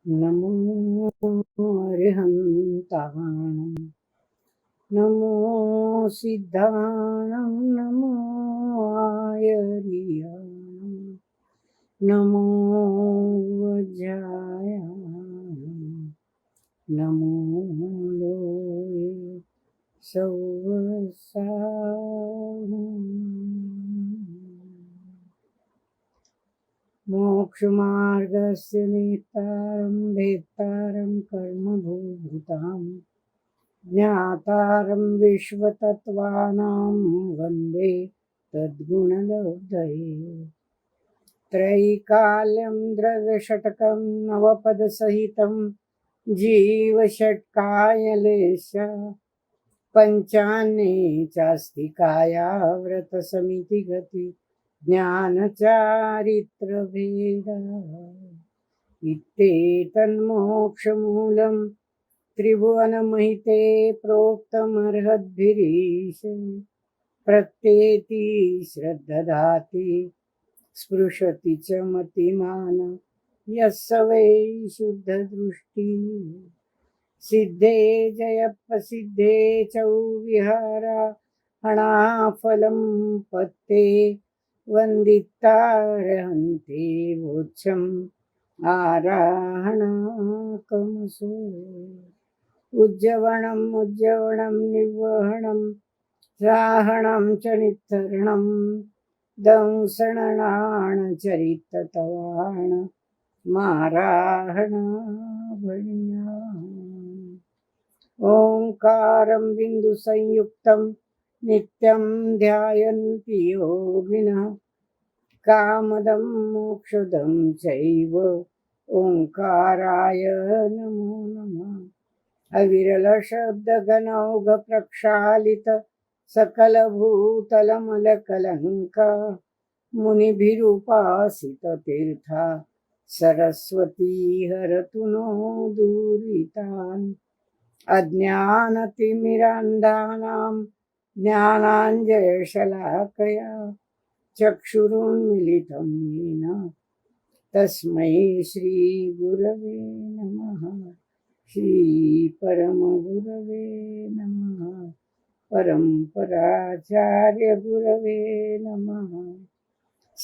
नमो अरिहन्ताणं नमो सिद्धाणं नमो आयर्याणं नमो वज्रायाणं नमो लोये सौवसाहं मोक्षमार्गस्य नेतारं भेत्तारं कर्मभूभृतां ज्ञातारं विश्वतत्त्वानां वन्दे तद्गुणलब्धये त्रैकाल्यं द्रव्यषट्कं नवपदसहितं जीवषट्कायलेश पञ्चान्ये चास्तिकाया व्रतसमितिगति ज्ञानचारित्रभेदा इत्येतन्मोक्षमूलं त्रिभुवनमहिते प्रोक्तमर्हद्भिरीश प्रत्येति श्रद्धदाति स्पृशति च मतिमान यस्य वै शुद्धदृष्टि सिद्धे जयप्रसिद्धे च विहारा हणाफलं पत्ते वन्दितार्हन्ति वोच्छम् आराहणाकमसो उज्जवणं निवहणं साहणं च नित्थरणं दंसणाणचरिततवाण माराहणाभण्या ओंकारं बिन्दुसंयुक्तं नित्यं ध्यायन्ति योगिनः कामदं मोक्षदं चैव ओंकाराय नमो नमः अविरलशब्दगणौघप्रक्षालित सकलभूतलमलकलङ्का मुनिभिरुपासित तीर्था सरस्वती हरतु नो दुरितान् अज्ञानतिमिरान्धानां ज्ञानाञ्जनशलाकया चक्षुरुन्मिलितं येन तस्मै श्रीगुरवे नमः श्रीपरमगुरवे नमः परम्पराचार्यगुरवे नमः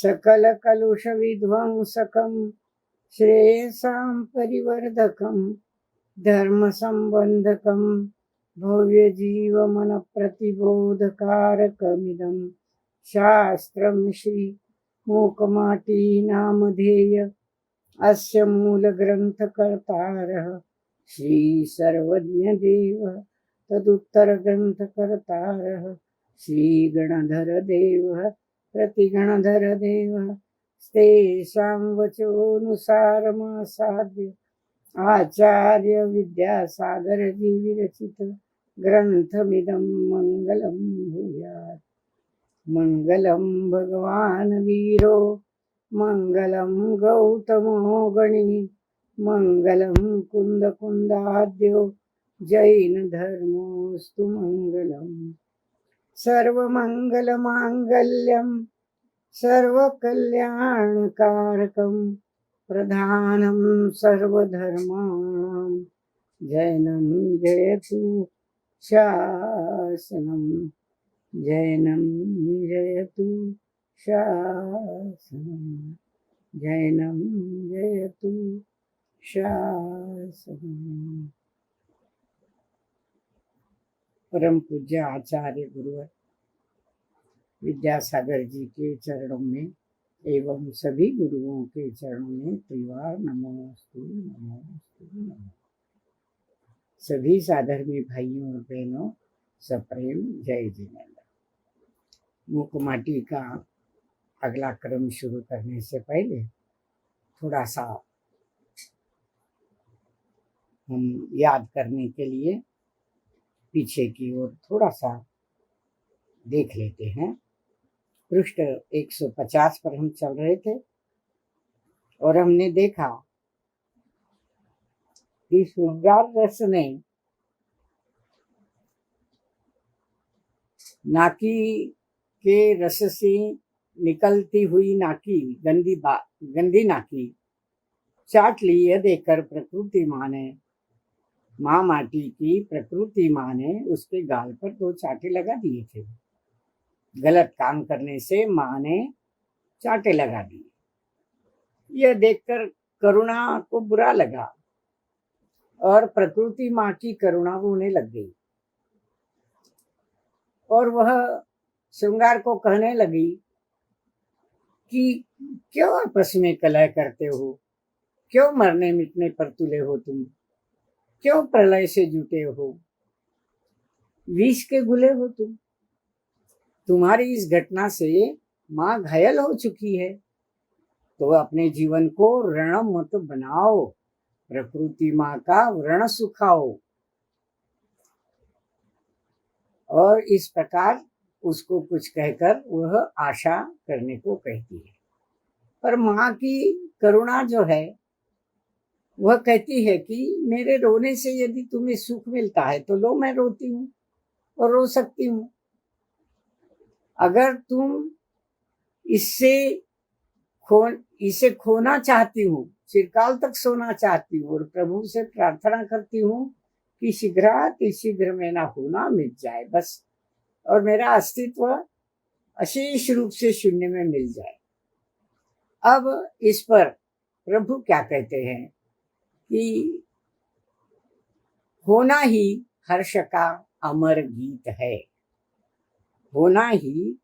सकलकलुषविध्वंसकं श्रेयसां परिवर्धकं धर्मसम्बन्धकं भव्यजीवमनप्रतिबोधकारकमिदं शास्त्रं श्रीमूकमाटी नामधेय अस्य मूलग्रन्थकर्तारः श्रीसर्वज्ञदेवः तदुत्तरग्रन्थकर्तारः श्रीगणधरदेवः प्रतिगणधरदेवः तेषां वचोऽनुसारमासाद्य आचार्य विद्यासागरजी विरचित ग्रंथमिदं मंगलं भूयात् मंगलं भगवान् वीरो मंगलं गौतमो गणी मंगलं कुन्दकुन्दाद्यो जैन धर्मोऽस्तु मंगलम् सर्वमंगलमांगल्यं सर्वकल्याणकारकं प्रधानं सर्वधर्माणां जैनं जयतु शासनं जैनं जयतु शासनं जैनं जयतु शासनं। परम पूज्य आचार्य गुरुवर विद्यासागर जी के चरणों में एवं सभी गुरुओं के चरणों में त्रिवार नमोस्तु नमोस्तु नमो। सभी साधर्मी भाइयों और बहनों सप्रेम जय जिनेन्द्र। मूकमाटी का अगला क्रम शुरू करने से पहले थोड़ा सा हम याद करने के लिए पीछे की ओर थोड़ा सा देख लेते हैं। पृष्ठ 150 पर हम चल रहे थे और हमने देखा कि श्रृंगार रस ने नाकी के रस से निकलती हुई नाकी गंदी नाकी चाट ली। यह देखकर प्रकृति माँ ने, माँ माटी की प्रकृति माँ ने उसके गाल पर 2 चांटे लगा दिए थे। गलत काम करने से माँ ने चांटे लगा दिए। यह देखकर करुणा को बुरा लगा और प्रकृति माँ की करुणा होने लग गई और वह श्रृंगार को कहने लगी कि क्यों आपस में कलह करते हो, क्यों मरने मिटने पर तुले हो तुम, क्यों प्रलय से जुटे हो, विष के घुले हो तुम। तुम्हारी इस घटना से माँ घायल हो चुकी है, तो अपने जीवन को ऋण मत बनाओ, प्रकृति माँ का ऋण सुखाओ। और इस प्रकार उसको कुछ कहकर वह आशा करने को कहती है। पर माँ की करुणा जो है वह कहती है कि मेरे रोने से यदि तुम्हें सुख मिलता है तो लो, मैं रोती हूँ और रो सकती हूँ। अगर तुम इसे खोना चाहती हूँ, चिरकाल तक सोना चाहती हूँ और प्रभु से प्रार्थना करती हूँ कि शीघ्र में ना होना मिट जाए बस, और मेरा अस्तित्व अशेष रूप से शून्य में मिल जाए। अब इस पर प्रभु क्या कहते हैं कि होना ही हर्ष का अमर गीत है, होना ही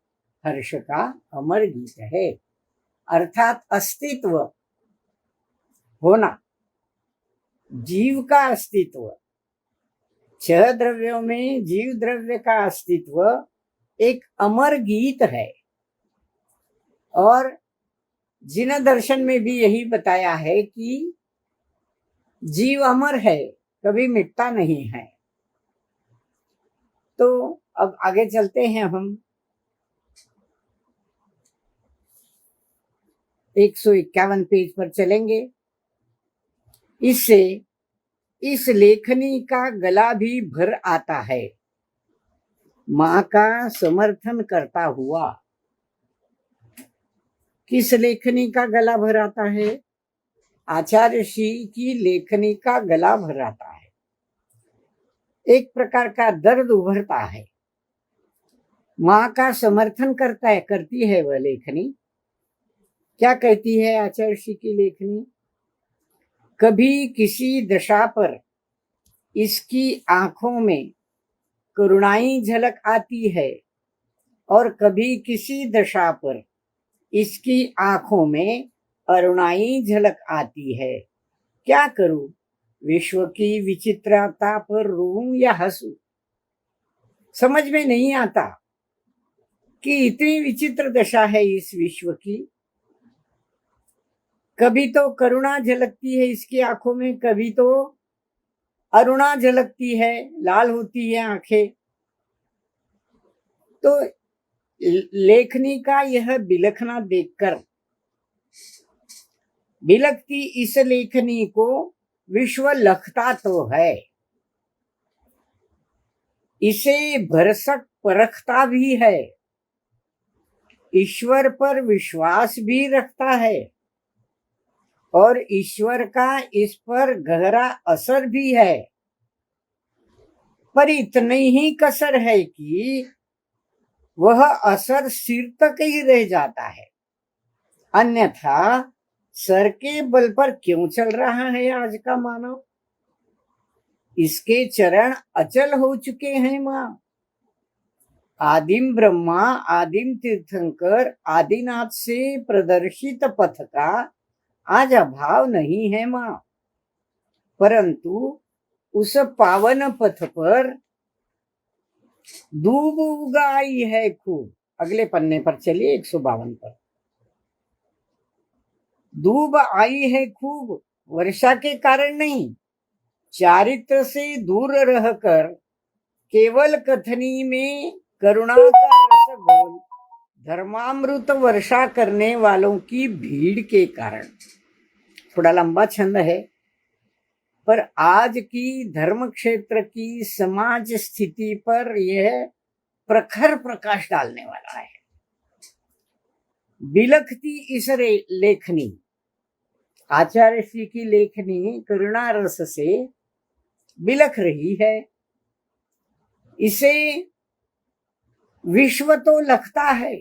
हर्ष का अमर गीत है। अर्थात अस्तित्व होना, जीव का अस्तित्व, 6 द्रव्यों में जीव द्रव्य का अस्तित्व एक अमर गीत है। और जिन दर्शन में भी यही बताया है कि जीव अमर है, कभी मिटता नहीं है। तो अब आगे चलते हैं, हम 151 पेज पर चलेंगे। इससे इस लेखनी का गला भी भर आता है, माँ का समर्थन करता हुआ। किस लेखनी का गला भर आता है? आचार्य श्री की लेखनी का गला भर आता है। एक प्रकार का दर्द उभरता है, माँ का समर्थन करती है वह लेखनी। क्या कहती है आचार्य श्री की लेखनी? कभी किसी दशा पर इसकी आंखों में करुणाई झलक आती है और कभी किसी दशा पर इसकी आंखों में अरुणाई झलक आती है। क्या करूं, विश्व की विचित्रता पर रोऊं या हंसूं? समझ में नहीं आता कि इतनी विचित्र दशा है इस विश्व की। कभी तो करुणा झलकती है इसकी आंखों में, कभी तो अरुणा झलकती है, लाल होती है आंखें। तो लेखनी का यह बिलखना देखकर, बिलखती इस लेखनी को विश्व लखता तो है, इसे भरसक परखता भी है, ईश्वर पर विश्वास भी रखता है और ईश्वर का इस पर गहरा असर भी है। पर इतनी ही कसर है कि वह असर सिर तक ही रह जाता है, अन्यथा सर के बल पर क्यों चल रहा है आज का मानव? इसके चरण अचल हो चुके हैं माँ। आदिम ब्रह्मा, आदिम तीर्थंकर, आदिनाथ से प्रदर्शित पथ का आज अभाव नहीं है माँ, परंतु उस पावन पथ पर दूब उगाई है खूब। अगले पन्ने पर चलिए, 152 पर। दूब आई है खूब, वर्षा के कारण नहीं, चारित्र से दूर रहकर केवल कथनी में करुणा का रस घोल धर्मामृत वर्षा करने वालों की भीड़ के कारण। थोड़ा लंबा छंद है, पर आज की धर्म क्षेत्र की समाज स्थिति पर यह प्रखर प्रकाश डालने वाला है। बिलखती इस लेखनी, आचार्य श्री की लेखनी करुणा रस से बिलख रही है। इसे विश्व तो लखता है,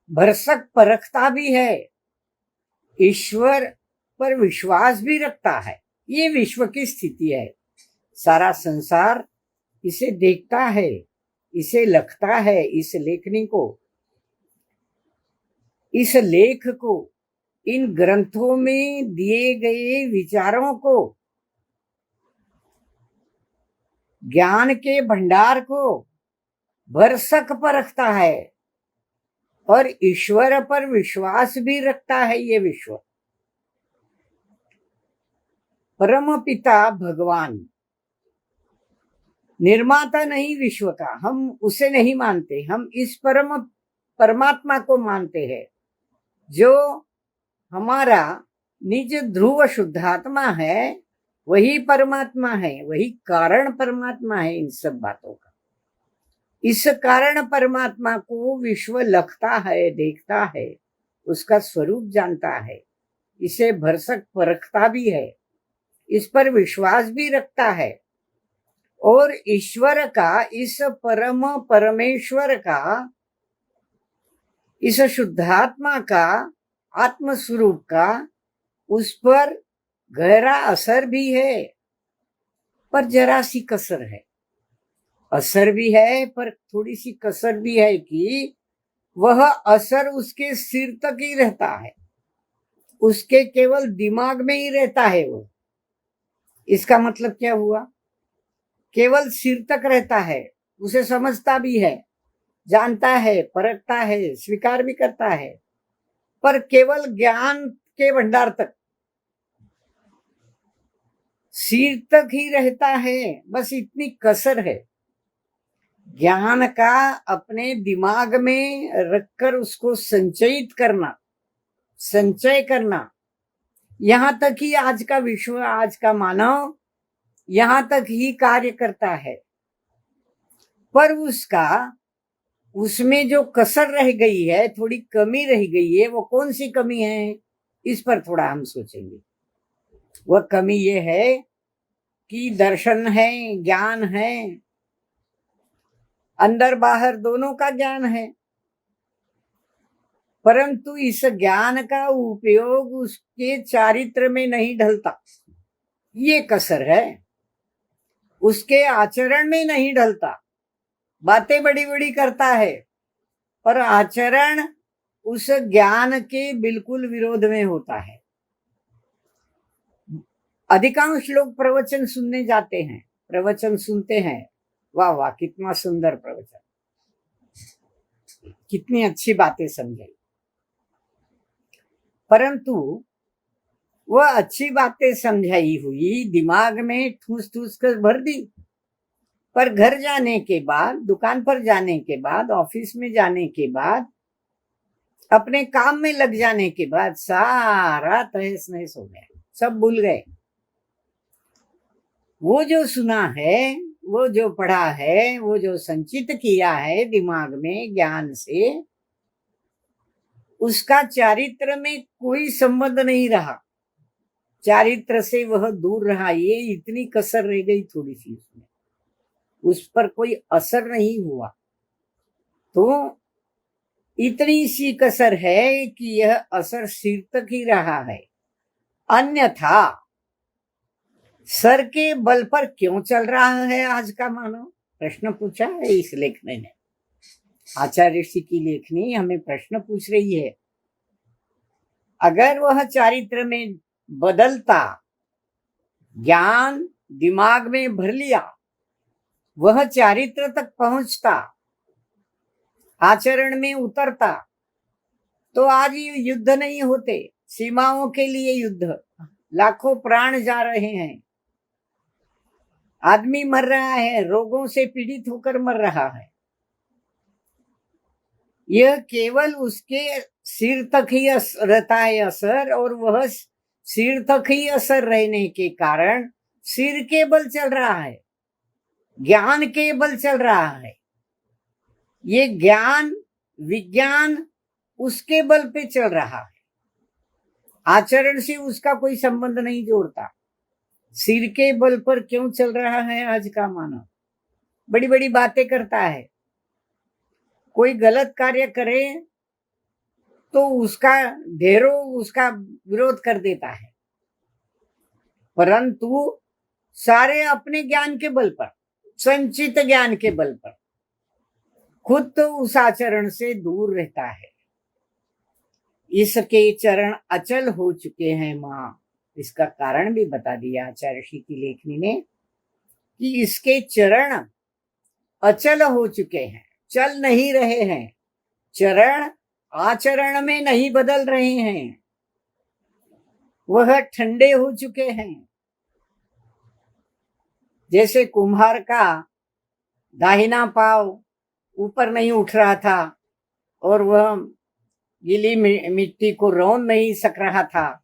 भरसक परखता भी है, ईश्वर पर विश्वास भी रखता है। ये विश्व की स्थिति है। सारा संसार इसे देखता है, इसे लखता है, इस लेखनी को, इस लेख को, इन ग्रंथों में दिए गए विचारों को, ज्ञान के भंडार को भरसक परखता है और ईश्वर पर विश्वास भी रखता है। ये विश्व परम पिता भगवान निर्माता नहीं विश्व का, हम उसे नहीं मानते, हम इस परमात्मा को मानते हैं जो हमारा निज ध्रुव शुद्धात्मा है। वही परमात्मा है, वही कारण परमात्मा है इन सब बातों का। इस कारण परमात्मा को विश्व लखता है, देखता है, उसका स्वरूप जानता है, इसे भरसक परखता भी है, इस पर विश्वास भी रखता है और ईश्वर का, इस परम परमेश्वर का, इस शुद्धात्मा का, आत्म स्वरूप का उस पर गहरा असर भी है। पर जरा सी कसर है, असर भी है पर थोड़ी सी कसर भी है कि वह असर उसके सिर तक ही रहता है, उसके केवल दिमाग में ही रहता है वो। इसका मतलब क्या हुआ? केवल सिर तक रहता है, उसे समझता भी है, जानता है, परखता है, स्वीकार भी करता है, पर केवल ज्ञान के भंडार तक, सिर तक ही रहता है। बस इतनी कसर है। ज्ञान का अपने दिमाग में रखकर उसको संचयित करना, संचय करना, यहां तक ही आज का विश्व, आज का मानव यहां तक ही कार्य करता है। पर उसमें जो कसर रह गई है, थोड़ी कमी रह गई है, वो कौन सी कमी है? इस पर थोड़ा हम सोचेंगे। वह कमी ये है कि दर्शन है, ज्ञान है, अंदर बाहर दोनों का ज्ञान है, परंतु इस ज्ञान का उपयोग उसके चारित्र में नहीं ढलता। ये कसर है। उसके आचरण में नहीं ढलता। बातें बड़ी बड़ी करता है पर आचरण उस ज्ञान के बिल्कुल विरोध में होता है। अधिकांश लोग प्रवचन सुनने जाते हैं, प्रवचन सुनते हैं, वाह वाह कितना सुंदर प्रवचन, कितनी अच्छी बातें समझाई, परंतु वह अच्छी बातें समझाई हुई दिमाग में ठूस ठूस कर भर दी, पर घर जाने के बाद, दुकान पर जाने के बाद, ऑफिस में जाने के बाद, अपने काम में लग जाने के बाद सारा तहस नहस हो गया, सब भूल गए। वो जो सुना है, वो जो पढ़ा है, वो जो संचित किया है दिमाग में ज्ञान से, उसका चारित्र में कोई संबंध नहीं रहा, चारित्र से वह दूर रहा। ये इतनी कसर रह गई थोड़ी सी उसमें, उस पर कोई असर नहीं हुआ। तो इतनी सी कसर है कि यह असर सिर तक ही रहा है, अन्यथा सर के बल पर क्यों चल रहा है आज का मानव? प्रश्न पूछा है इस लेखनी ने। आचार्य ऋषि की लेखनी हमें प्रश्न पूछ रही है। अगर वह चारित्र में बदलता, ज्ञान दिमाग में भर लिया, वह चारित्र तक पहुंचता, आचरण में उतरता, तो आज ये युद्ध नहीं होते। सीमाओं के लिए युद्ध, लाखों प्राण जा रहे हैं, आदमी मर रहा है, रोगों से पीड़ित होकर मर रहा है। यह केवल उसके सिर तक ही रहता है असर, और वह सिर तक ही असर रहने के कारण सिर के बल चल रहा है, ज्ञान के बल चल रहा है। ये ज्ञान विज्ञान उसके बल पे चल रहा है। आचरण से उसका कोई संबंध नहीं जोड़ता। सिर के बल पर क्यों चल रहा है आज का मानव? बड़ी बड़ी बातें करता है, कोई गलत कार्य करे तो उसका ढेरों उसका विरोध कर देता है, परंतु सारे अपने ज्ञान के बल पर, संचित ज्ञान के बल पर खुद तो उस आचरण से दूर रहता है। इसके चरण अचल हो चुके हैं माँ। इसका कारण भी बता दिया आचार्य ऋषि की लेखनी ने कि इसके चरण अचल हो चुके हैं, चल नहीं रहे हैं। चरण आचरण में नहीं बदल रहे हैं, वह ठंडे हो चुके हैं। जैसे कुम्हार का दाहिना पाव ऊपर नहीं उठ रहा था और वह गीली मिट्टी को रौंद नहीं सक रहा था,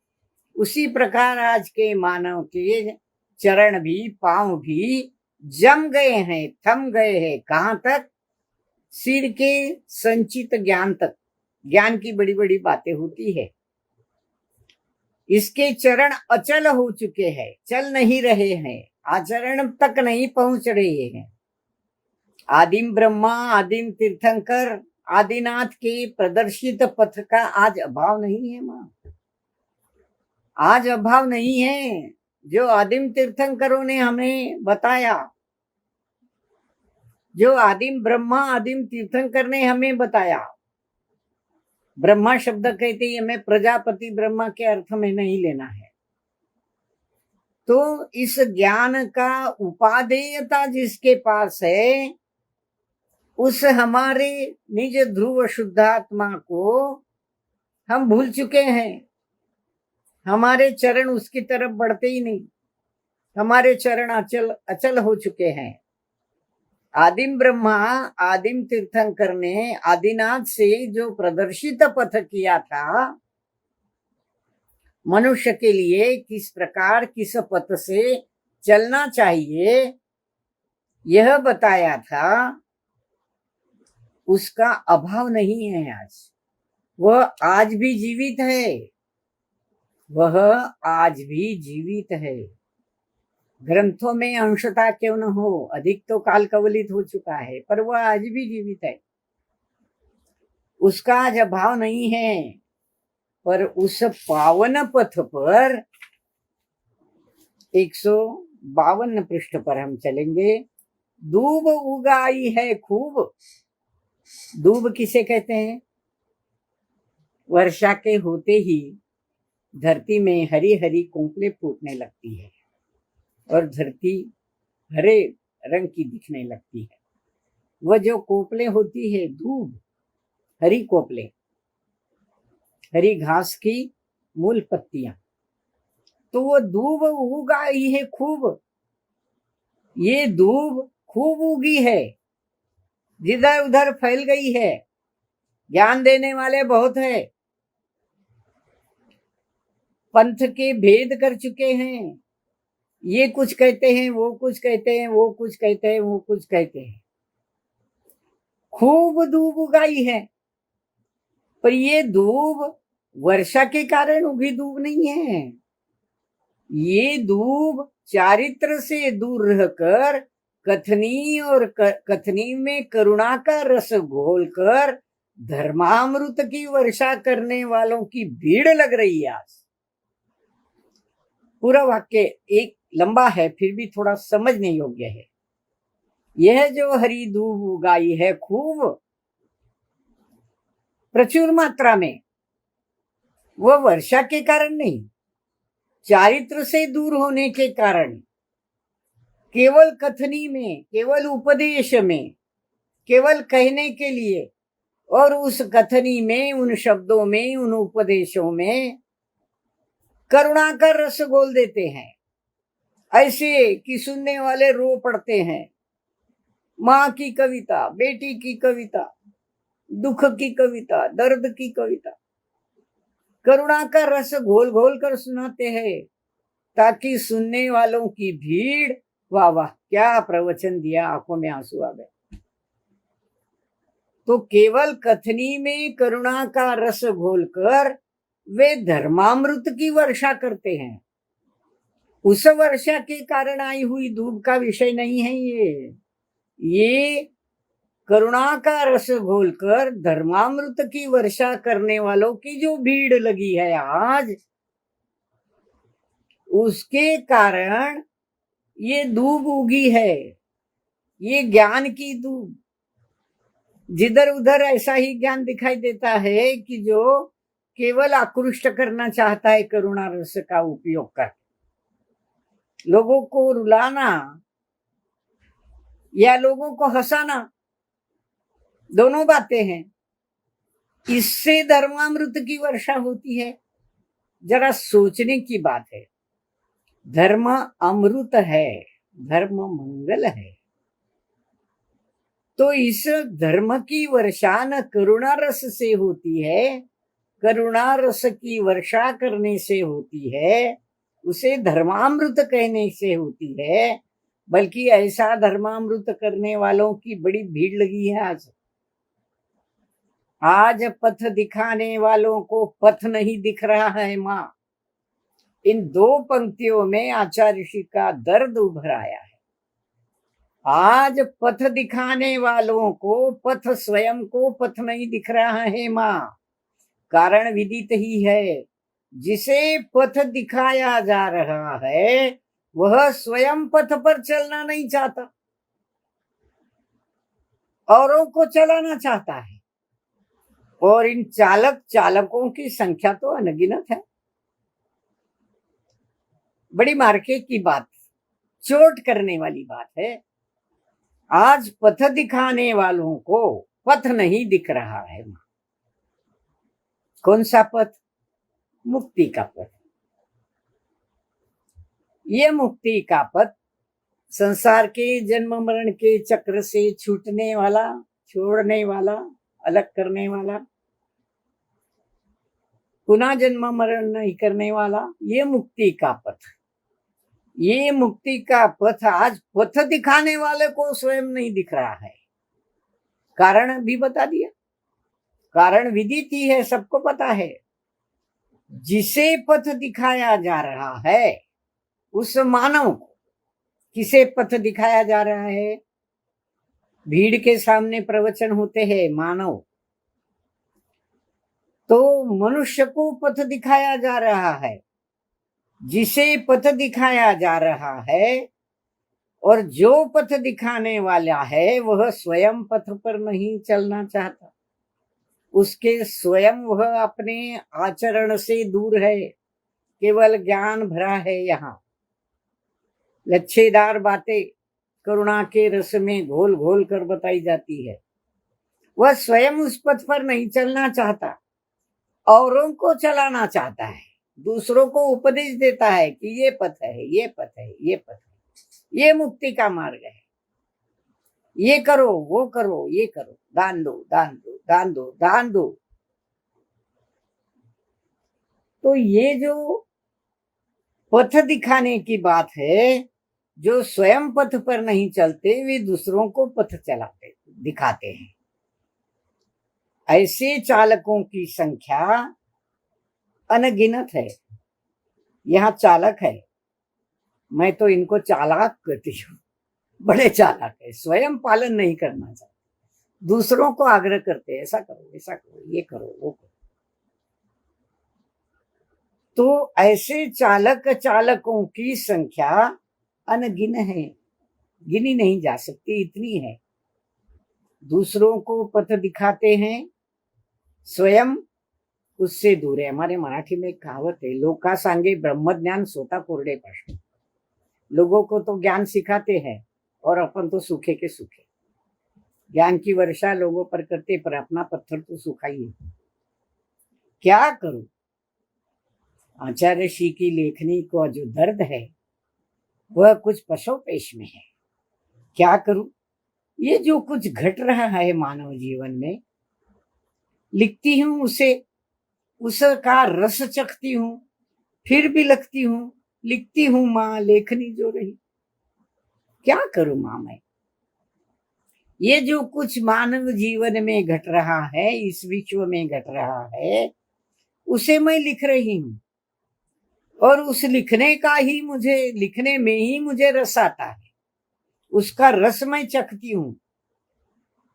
उसी प्रकार आज के मानव के चरण भी, पांव भी जम गए हैं, थम गए हैं। कहां तक? सिर के संचित ज्ञान तक। ज्ञान की बड़ी बड़ी बातें होती है। इसके चरण अचल हो चुके हैं, चल नहीं रहे हैं, आचरण तक नहीं पहुंच रहे हैं। आदिम ब्रह्मा, आदिम तीर्थंकर, आदिनाथ के प्रदर्शित पथ का आज अभाव नहीं है मां। आज अभाव नहीं है। जो आदिम तीर्थंकरों ने हमें बताया, जो आदिम ब्रह्मा, आदिम तीर्थंकर ने हमें बताया, ब्रह्मा शब्द कहते ही हमें प्रजापति ब्रह्मा के अर्थ में नहीं लेना है। तो इस ज्ञान का उपादेयता जिसके पास है, उस हमारे निज ध्रुव शुद्धात्मा को हम भूल चुके हैं। हमारे चरण उसकी तरफ बढ़ते ही नहीं, हमारे चरण अचल हो चुके हैं। आदिम ब्रह्मा, आदिम तीर्थंकर ने आदिनाथ से जो प्रदर्शित पथ किया था, मनुष्य के लिए किस प्रकार किस पथ से चलना चाहिए, यह बताया था, उसका अभाव नहीं है आज। वह आज भी जीवित है, वह आज भी जीवित है। ग्रंथों में अंशता क्यों न हो, अधिक तो काल कवलित हो चुका है, पर वह आज भी जीवित है। उसका आज अभाव नहीं है। पर उस पावन पथ पर 152 पृष्ठ पर हम चलेंगे। दूब उगाई है खूब। दूब किसे कहते हैं? वर्षा के होते ही धरती में हरी हरी कोंपले फूटने लगती है और धरती हरे रंग की दिखने लगती है। वह जो कोपले होती है, दूब, हरी कोपले, हरी घास की मूल पत्तियां, तो वो दूब उगाई है खूब। ये दूब खूब उगी है, जिधर उधर फैल गई है। ज्ञान देने वाले बहुत है, पंथ के भेद कर चुके हैं। ये कुछ कहते हैं, वो कुछ कहते हैं, वो कुछ कहते हैं, वो कुछ कहते हैं। खूब दूब उगाई है, पर ये दूब वर्षा के कारण उगी दूब नहीं है। ये दूब चारित्र से दूर रहकर कथनी और कथनी में करुणा का रस घोलकर धर्मामृत की वर्षा करने वालों की भीड़ लग रही है आज। पूरा वाक्य एक लंबा है, फिर भी थोड़ा समझने योग्य है। यह जो हरी दूब उगाई है खूब, प्रचुर मात्रा में, वह वर्षा के कारण नहीं, चारित्र से दूर होने के कारण, केवल कथनी में, केवल उपदेश में, केवल कहने के लिए, और उस कथनी में, उन शब्दों में, उन उपदेशों में करुणा का रस घोल देते हैं, ऐसे कि सुनने वाले रो पड़ते हैं। माँ की कविता, बेटी की कविता, दुख की कविता, दर्द की कविता, करुणा का रस घोल घोल कर सुनाते हैं, ताकि सुनने वालों की भीड़, वाह वाह क्या प्रवचन दिया, आंखों में आंसू आ गए। तो केवल कथनी में करुणा का रस घोलकर वे धर्मामृत की वर्षा करते हैं। उस वर्षा के कारण आई हुई धूप का विषय नहीं है ये करुणा का रस घोलकर धर्मामृत की वर्षा करने वालों की जो भीड़ लगी है आज, उसके कारण ये धूप उगी है। ये ज्ञान की धूप। जिधर उधर ऐसा ही ज्ञान दिखाई देता है कि जो केवल आकृष्ट करना चाहता है करुणा रस का उपयोग कर, लोगों को रुलाना या लोगों को हंसाना, दोनों बातें हैं। इससे धर्मामृत की वर्षा होती है। जरा सोचने की बात है। धर्म अमृत है, धर्म मंगल है, तो इस धर्म की वर्षा न करुणा रस से होती है, करुणा रस की वर्षा करने से होती है, उसे धर्मामृत कहने से होती है, बल्कि ऐसा धर्मामृत करने वालों की बड़ी भीड़ लगी है आज पथ दिखाने वालों को पथ नहीं दिख रहा है माँ। इन दो पंक्तियों में आचार्य ऋषि का दर्द उभर आया है। आज पथ दिखाने वालों को पथ, स्वयं को पथ नहीं दिख रहा है माँ। कारण विदित ही है। जिसे पथ दिखाया जा रहा है वह स्वयं पथ पर चलना नहीं चाहता, औरों को चलाना चाहता है। और इन चालकों की संख्या तो अनगिनत है। बड़ी मार्के की बात, चोट करने वाली बात है। आज पथ दिखाने वालों को पथ नहीं दिख रहा है। कौन सा पथ? मुक्ति का पथ। ये मुक्ति का पथ संसार के जन्म मरण के चक्र से छूटने वाला, छोड़ने वाला, अलग करने वाला, पुनः जन्म मरण नहीं करने वाला, ये मुक्ति का पथ। ये मुक्ति का पथ आज पथ दिखाने वाले को स्वयं नहीं दिख रहा है। कारण भी बता दिया। कारण विदित ही है, सबको पता है। जिसे पथ दिखाया जा रहा है उस मानव को, किसे पथ दिखाया जा रहा है? भीड़ के सामने प्रवचन होते हैं मानव, तो मनुष्य को पथ दिखाया जा रहा है। जिसे पथ दिखाया जा रहा है और जो पथ दिखाने वाला है वह स्वयं पथ पर नहीं चलना चाहता। उसके स्वयं वह अपने आचरण से दूर है, केवल ज्ञान भरा है। यहाँ लच्छेदार बातें करुणा के रस में घोल घोल कर बताई जाती है। वह स्वयं उस पथ पर नहीं चलना चाहता, औरों को चलाना चाहता है। दूसरों को उपदेश देता है कि ये पथ है, ये पथ है, ये पथ है, ये मुक्ति का मार्ग है, ये करो, वो करो, ये करो, दान दो, दान दो, दान दो, दान दो। तो ये जो पथ दिखाने की बात है, जो स्वयं पथ पर नहीं चलते वे दूसरों को पथ चलाते दिखाते हैं। ऐसे चालकों की संख्या अनगिनत है। यहाँ चालक है, मैं तो इनको चालाक कहती हूँ। बड़े चालाक है, स्वयं पालन नहीं करना चाहते, दूसरों को आग्रह करते, ऐसा करो, ऐसा करो, ये करो, वो करो। तो ऐसे चालकों की संख्या अनगिन है, गिनी नहीं जा सकती, इतनी है। दूसरों को पथ दिखाते हैं, स्वयं उससे दूर है। हमारे मराठी में एक कहावत है, लोका सांगे ब्रह्मज्ञान सोता कोरडे पाषाण। लोगों को तो ज्ञान सिखाते हैं और अपन तो सूखे के सूखे। ज्ञान की वर्षा लोगों पर करते, पर अपना पत्थर तो सूखा ही है। क्या करूं? आचार्य ऋषि की लेखनी को जो दर्द है वह कुछ पशोपेश में है। क्या करूं? ये जो कुछ घट रहा है मानव जीवन में, लिखती हूं उसे, उसका रस चखती हूं, फिर भी लिखती हूं, लिखती हूं माँ लेखनी जो रही। क्या करूं माँ मैं? ये जो कुछ मानव जीवन में घट रहा है, इस विश्व में घट रहा है, उसे मैं लिख रही हूं और उस लिखने का ही मुझे, लिखने में ही मुझे रस आता है, उसका रस मैं चखती हूं।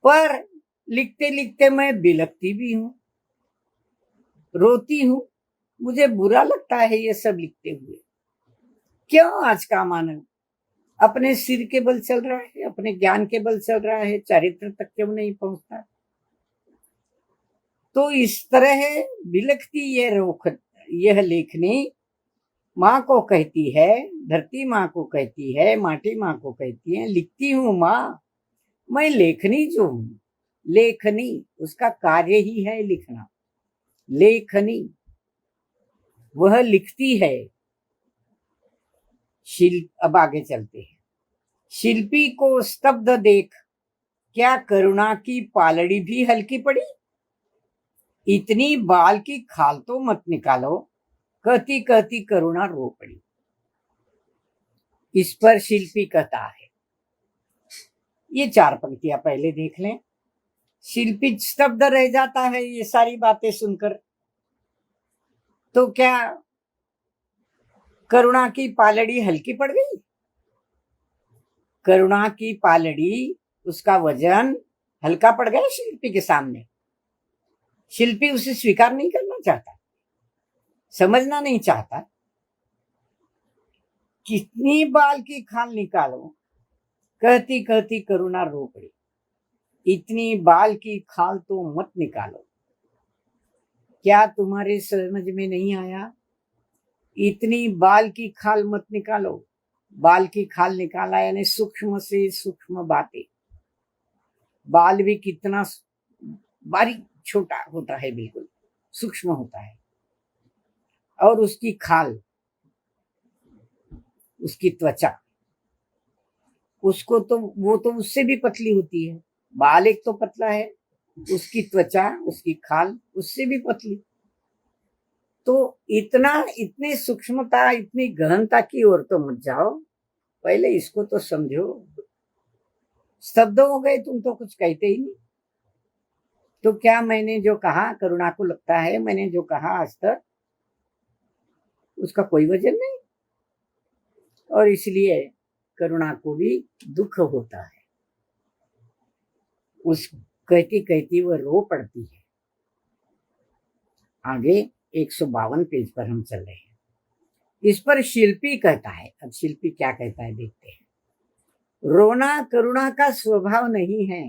पर लिखते लिखते मैं बिलखती भी हूं, रोती हूं, मुझे बुरा लगता है ये सब लिखते हुए। क्यों आज का मानव अपने सिर के बल चल रहा है, अपने ज्ञान के बल चल रहा है, चरित्र तक क्यों नहीं पहुंचता? तो इस तरह बिलखती यह लेखनी माँ को कहती है, धरती माँ को कहती है, माटी माँ को कहती है, लिखती हूँ माँ, मैं लेखनी जो हूं। लेखनी उसका कार्य ही है लिखना। लेखनी वह लिखती है। अब आगे चलते हैं। शिल्पी को स्तब्ध देख, क्या करुणा की पालड़ी भी हल्की पड़ी? इतनी बाल की खाल तो मत निकालो, कहती कहती करुणा रो पड़ी। इस पर शिल्पी कहता है, ये 4 पंक्तियां पहले देख लें। शिल्पी स्तब्ध रह जाता है ये सारी बातें सुनकर। तो क्या करुणा की पालड़ी हल्की पड़ गई? करुणा की पालड़ी, उसका वजन हल्का पड़ गया शिल्पी के सामने। शिल्पी उसे स्वीकार नहीं करना चाहता, समझना नहीं चाहता। कितनी बाल की खाल निकालो, कहती कहती करुणा रो पड़ी। इतनी बाल की खाल तो मत निकालो। क्या तुम्हारे समझ में नहीं आया? इतनी बाल की खाल मत निकालो। बाल की खाल निकाला यानी सूक्ष्म से सूक्ष्म बातें। बाल भी कितना बारीक छोटा होता है, बिल्कुल सूक्ष्म होता है। और उसकी खाल, उसकी त्वचा, उसको तो वो तो उससे भी पतली होती है। बाल एक तो पतला है, उसकी त्वचा, उसकी खाल उससे भी पतली। तो इतने सूक्ष्मता, इतनी गहनता की ओर तो मत जाओ, पहले इसको तो समझो। स्तब्ध हो गए तुम, तो कुछ कहते ही नहीं। तो क्या मैंने जो कहा, करुणा को लगता है मैंने जो कहा आज तक उसका कोई वजन नहीं, और इसलिए करुणा को भी दुख होता है। उस कहती कहती वह रो पड़ती है। आगे 152 पेज पर हम चल रहे हैं। इस पर शिल्पी कहता है, अब शिल्पी क्या कहता है देखते हैं। रोना करुणा का स्वभाव नहीं है,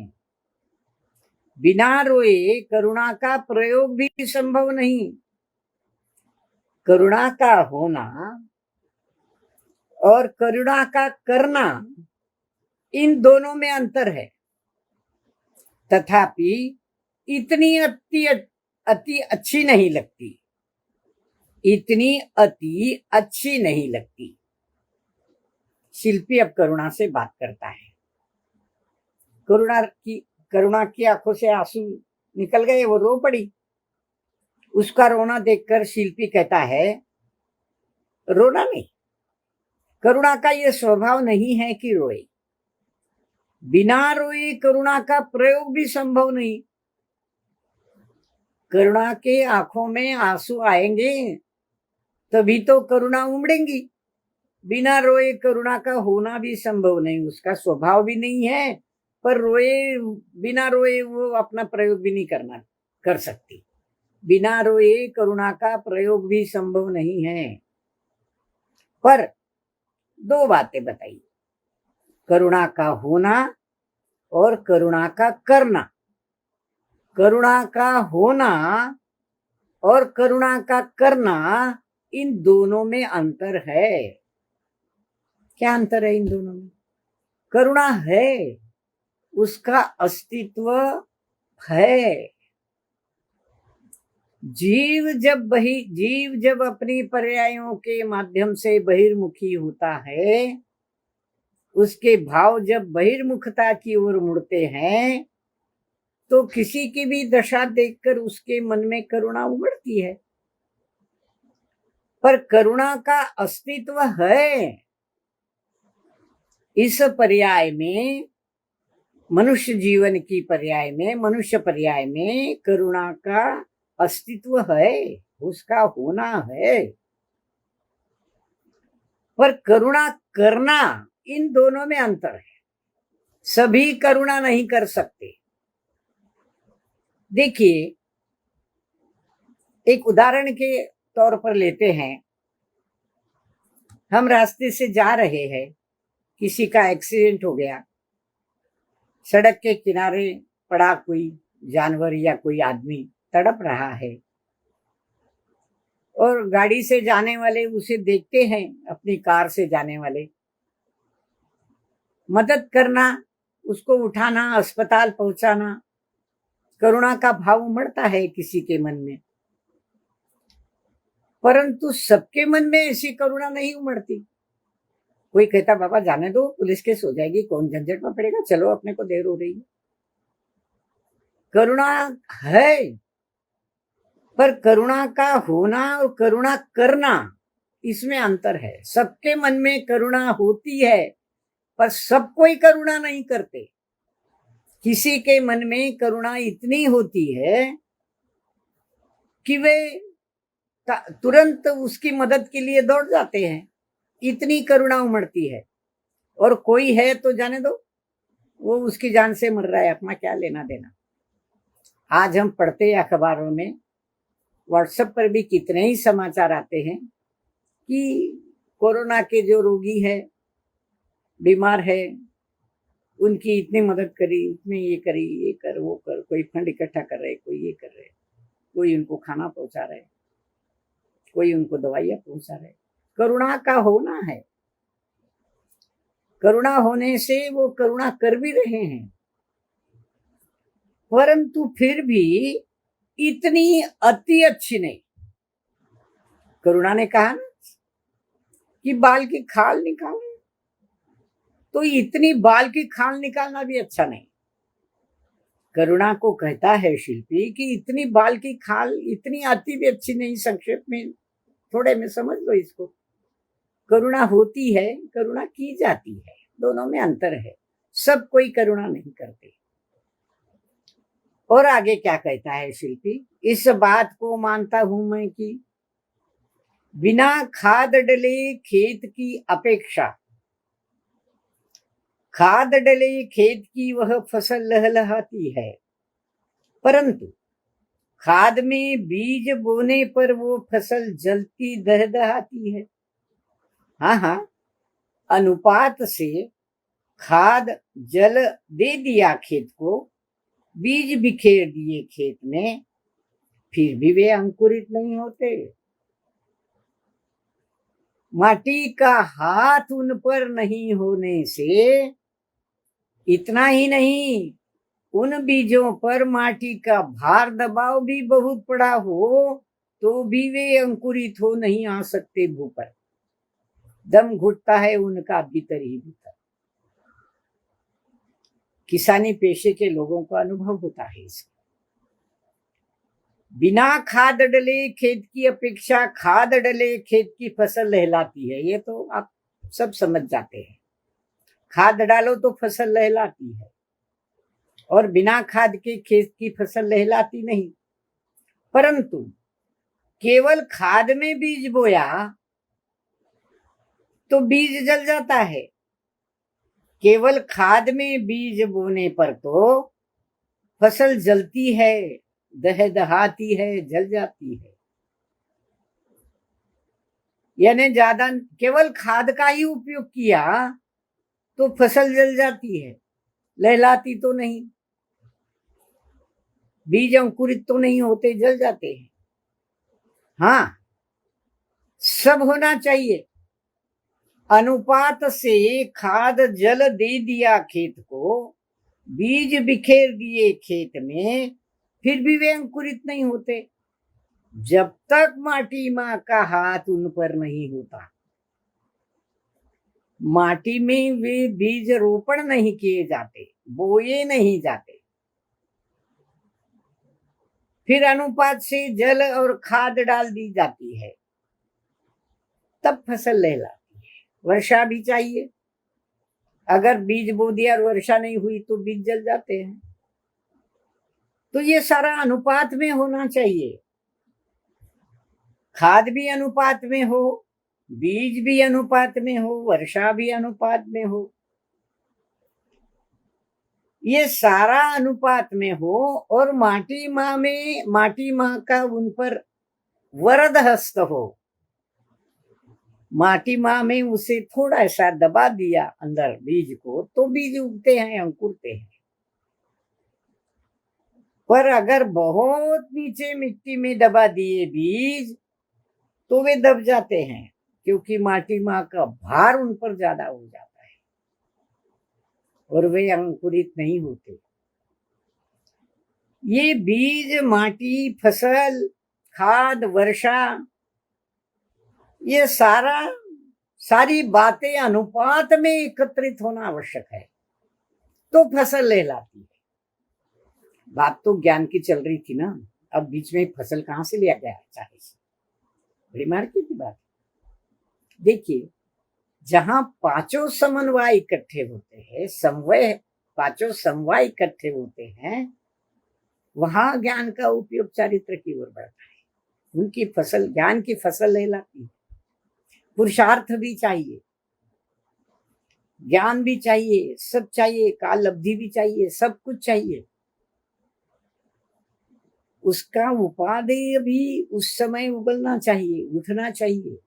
बिना रोए करुणा का प्रयोग भी संभव नहीं। करुणा का होना और करुणा का करना, इन दोनों में अंतर है। तथापि इतनी अति अच्छी नहीं लगती, इतनी अति अच्छी नहीं लगती। शिल्पी अब करुणा से बात करता है। करुणा की आंखों से आंसू निकल गए, वो रो पड़ी। उसका रोना देखकर शिल्पी कहता है, रोना नहीं, करुणा का ये स्वभाव नहीं है कि रोए। बिना रोए करुणा का प्रयोग भी संभव नहीं। करुणा के आंखों में आंसू आएंगे तभी तो करुणा उमड़ेंगी। बिना रोए करुणा का होना भी संभव नहीं, उसका स्वभाव भी नहीं है। पर बिना रोए वो अपना प्रयोग भी नहीं कर सकती। बिना रोए करुणा का प्रयोग भी संभव नहीं है। पर 2 बातें बताई, करुणा का होना और करुणा का करना। करुणा का होना और करुणा का करना, इन दोनों में अंतर है। क्या अंतर है इन दोनों में? करुणा है, उसका अस्तित्व है। जीव जब अपनी पर्यायों के माध्यम से बहिर्मुखी होता है, उसके भाव जब बहिर्मुखता की ओर मुड़ते हैं, तो किसी की भी दशा देखकर उसके मन में करुणा उमड़ती है। पर करुणा का अस्तित्व है। इस पर्याय में, मनुष्य जीवन की पर्याय में, मनुष्य पर्याय में करुणा का अस्तित्व है। उसका होना है, पर करुणा करना, इन दोनों में अंतर है। सभी करुणा नहीं कर सकते। देखिए, एक उदाहरण के तौर पर लेते हैं, हम रास्ते से जा रहे हैं, किसी का एक्सीडेंट हो गया, सड़क के किनारे पड़ा कोई जानवर या कोई आदमी तड़प रहा है, और गाड़ी से जाने वाले उसे देखते हैं, अपनी कार से जाने वाले, मदद करना, उसको उठाना, अस्पताल पहुंचाना, करुणा का भाव उमड़ता है किसी के मन में। परंतु सबके मन में ऐसी करुणा नहीं उमड़ती। कोई कहता बाबा जाने दो, पुलिस केस हो जाएगी, कौन झंझट में पड़ेगा, चलो अपने को देर हो रही है। करुणा है, पर करुणा का होना और करुणा करना, इसमें अंतर है। सबके मन में करुणा होती है, पर सब कोई करुणा नहीं करते। किसी के मन में करुणा इतनी होती है कि वे तुरंत उसकी मदद के लिए दौड़ जाते हैं, इतनी करुणा उमड़ती है। और कोई है तो जाने दो, वो उसकी जान से मर रहा है, अपना क्या लेना देना। आज हम पढ़ते हैं अखबारों में, व्हाट्सएप पर भी कितने ही समाचार आते हैं कि कोरोना के जो रोगी है, बीमार है, उनकी इतनी मदद करी, इतनी ये करी, ये कर वो कर, कोई फंड इकट्ठा कर रहे, कोई ये कर रहे, कोई उनको खाना पहुंचा रहे, कोई उनको दवाइयां पहुंचा रहे। करुणा का होना है, करुणा होने से वो करुणा कर भी रहे हैं, परंतु फिर भी इतनी अति अच्छी नहीं। करुणा ने कहा ना कि बाल की खाल निकाल, तो इतनी बाल की खाल निकालना भी अच्छा नहीं। करुणा को कहता है शिल्पी कि इतनी बाल की खाल, इतनी अति भी अच्छी नहीं। संक्षेप में थोड़े में समझ लो इसको। करुणा होती है, करुणा की जाती है, दोनों में अंतर है। सब कोई करुणा नहीं करते। और आगे क्या कहता है शिल्पी, इस बात को मानता हूं मैं कि बिना खाद डले खेत की अपेक्षा खाद डले खेत की वह फसल लहलहाती है, परंतु खाद में बीज बोने पर वो फसल जलती दहदहाती है। हाँ, अनुपात से खाद जल दे दिया खेत को, बीज बिखेर दिए खेत में, फिर भी वे अंकुरित नहीं होते। माटी का हाथ उन पर नहीं होने से, इतना ही नहीं, उन बीजों पर माटी का भार दबाव भी बहुत पड़ा हो तो भी वे अंकुरित हो नहीं आ सकते भू पर। दम घुटता है उनका भीतर ही भीतर। किसानी पेशे के लोगों का अनुभव होता है इसका। बिना खाद डले खेत की अपेक्षा खाद डले खेत की फसल लहलाती है, ये तो आप सब समझ जाते हैं। खाद डालो तो फसल लहलाती है, और बिना खाद के खेत की फसल लहलाती नहीं। परंतु केवल खाद में बीज बोया तो बीज जल जाता है। केवल खाद में बीज बोने पर तो फसल जलती है, दहदहाती है, जल जाती है। यानी ज्यादा केवल खाद का ही उपयोग किया तो फसल जल जाती है, लहलाती तो नहीं। बीज अंकुरित तो नहीं होते, जल जाते हैं। हाँ, सब होना चाहिए। अनुपात से खाद जल दे दिया खेत को, बीज बिखेर दिए खेत में, फिर भी वे अंकुरित नहीं होते जब तक माटी माँ का हाथ उन पर नहीं होता। माटी में वे बीज रोपण नहीं किए जाते, बोए नहीं जाते। फिर अनुपात से जल और खाद डाल दी जाती है, तब फसल लहलाती है। वर्षा भी चाहिए। अगर बीज बो दिया और वर्षा नहीं हुई तो बीज जल जाते हैं। तो ये सारा अनुपात में होना चाहिए। खाद भी अनुपात में हो, बीज भी अनुपात में हो, वर्षा भी अनुपात में हो, ये सारा अनुपात में हो, और माटी माँ का उन पर वरद हस्त हो। माटी माँ में उसे थोड़ा सा दबा दिया अंदर बीज को, तो बीज उगते हैं, अंकुरते हैं। पर अगर बहुत नीचे मिट्टी में दबा दिए बीज, तो वे दब जाते हैं, क्योंकि माटी माँ का भार उन पर ज्यादा हो जाता है और वे अंकुरित नहीं होते। ये बीज, माटी, फसल, खाद, वर्षा, ये सारी बातें अनुपात में एकत्रित होना आवश्यक है, तो फसल लहलाती है। बात तो ज्ञान की चल रही थी ना, अब बीच में फसल कहां से लिया गया चाहे से, बड़ी मार्केट की बात। देखिए, जहां पांचों समन्वय इकट्ठे होते हैं, पांचों समवाय इकट्ठे होते हैं, वहां ज्ञान का उपयोग चारित्र की ओर बढ़ता है। उनकी फसल, ज्ञान की फसल लहलाती है। पुरुषार्थ भी चाहिए, ज्ञान भी चाहिए, सब चाहिए, काल अवधि भी चाहिए, सब कुछ चाहिए। उसका उपादेय भी उस समय उगलना चाहिए, उठना चाहिए।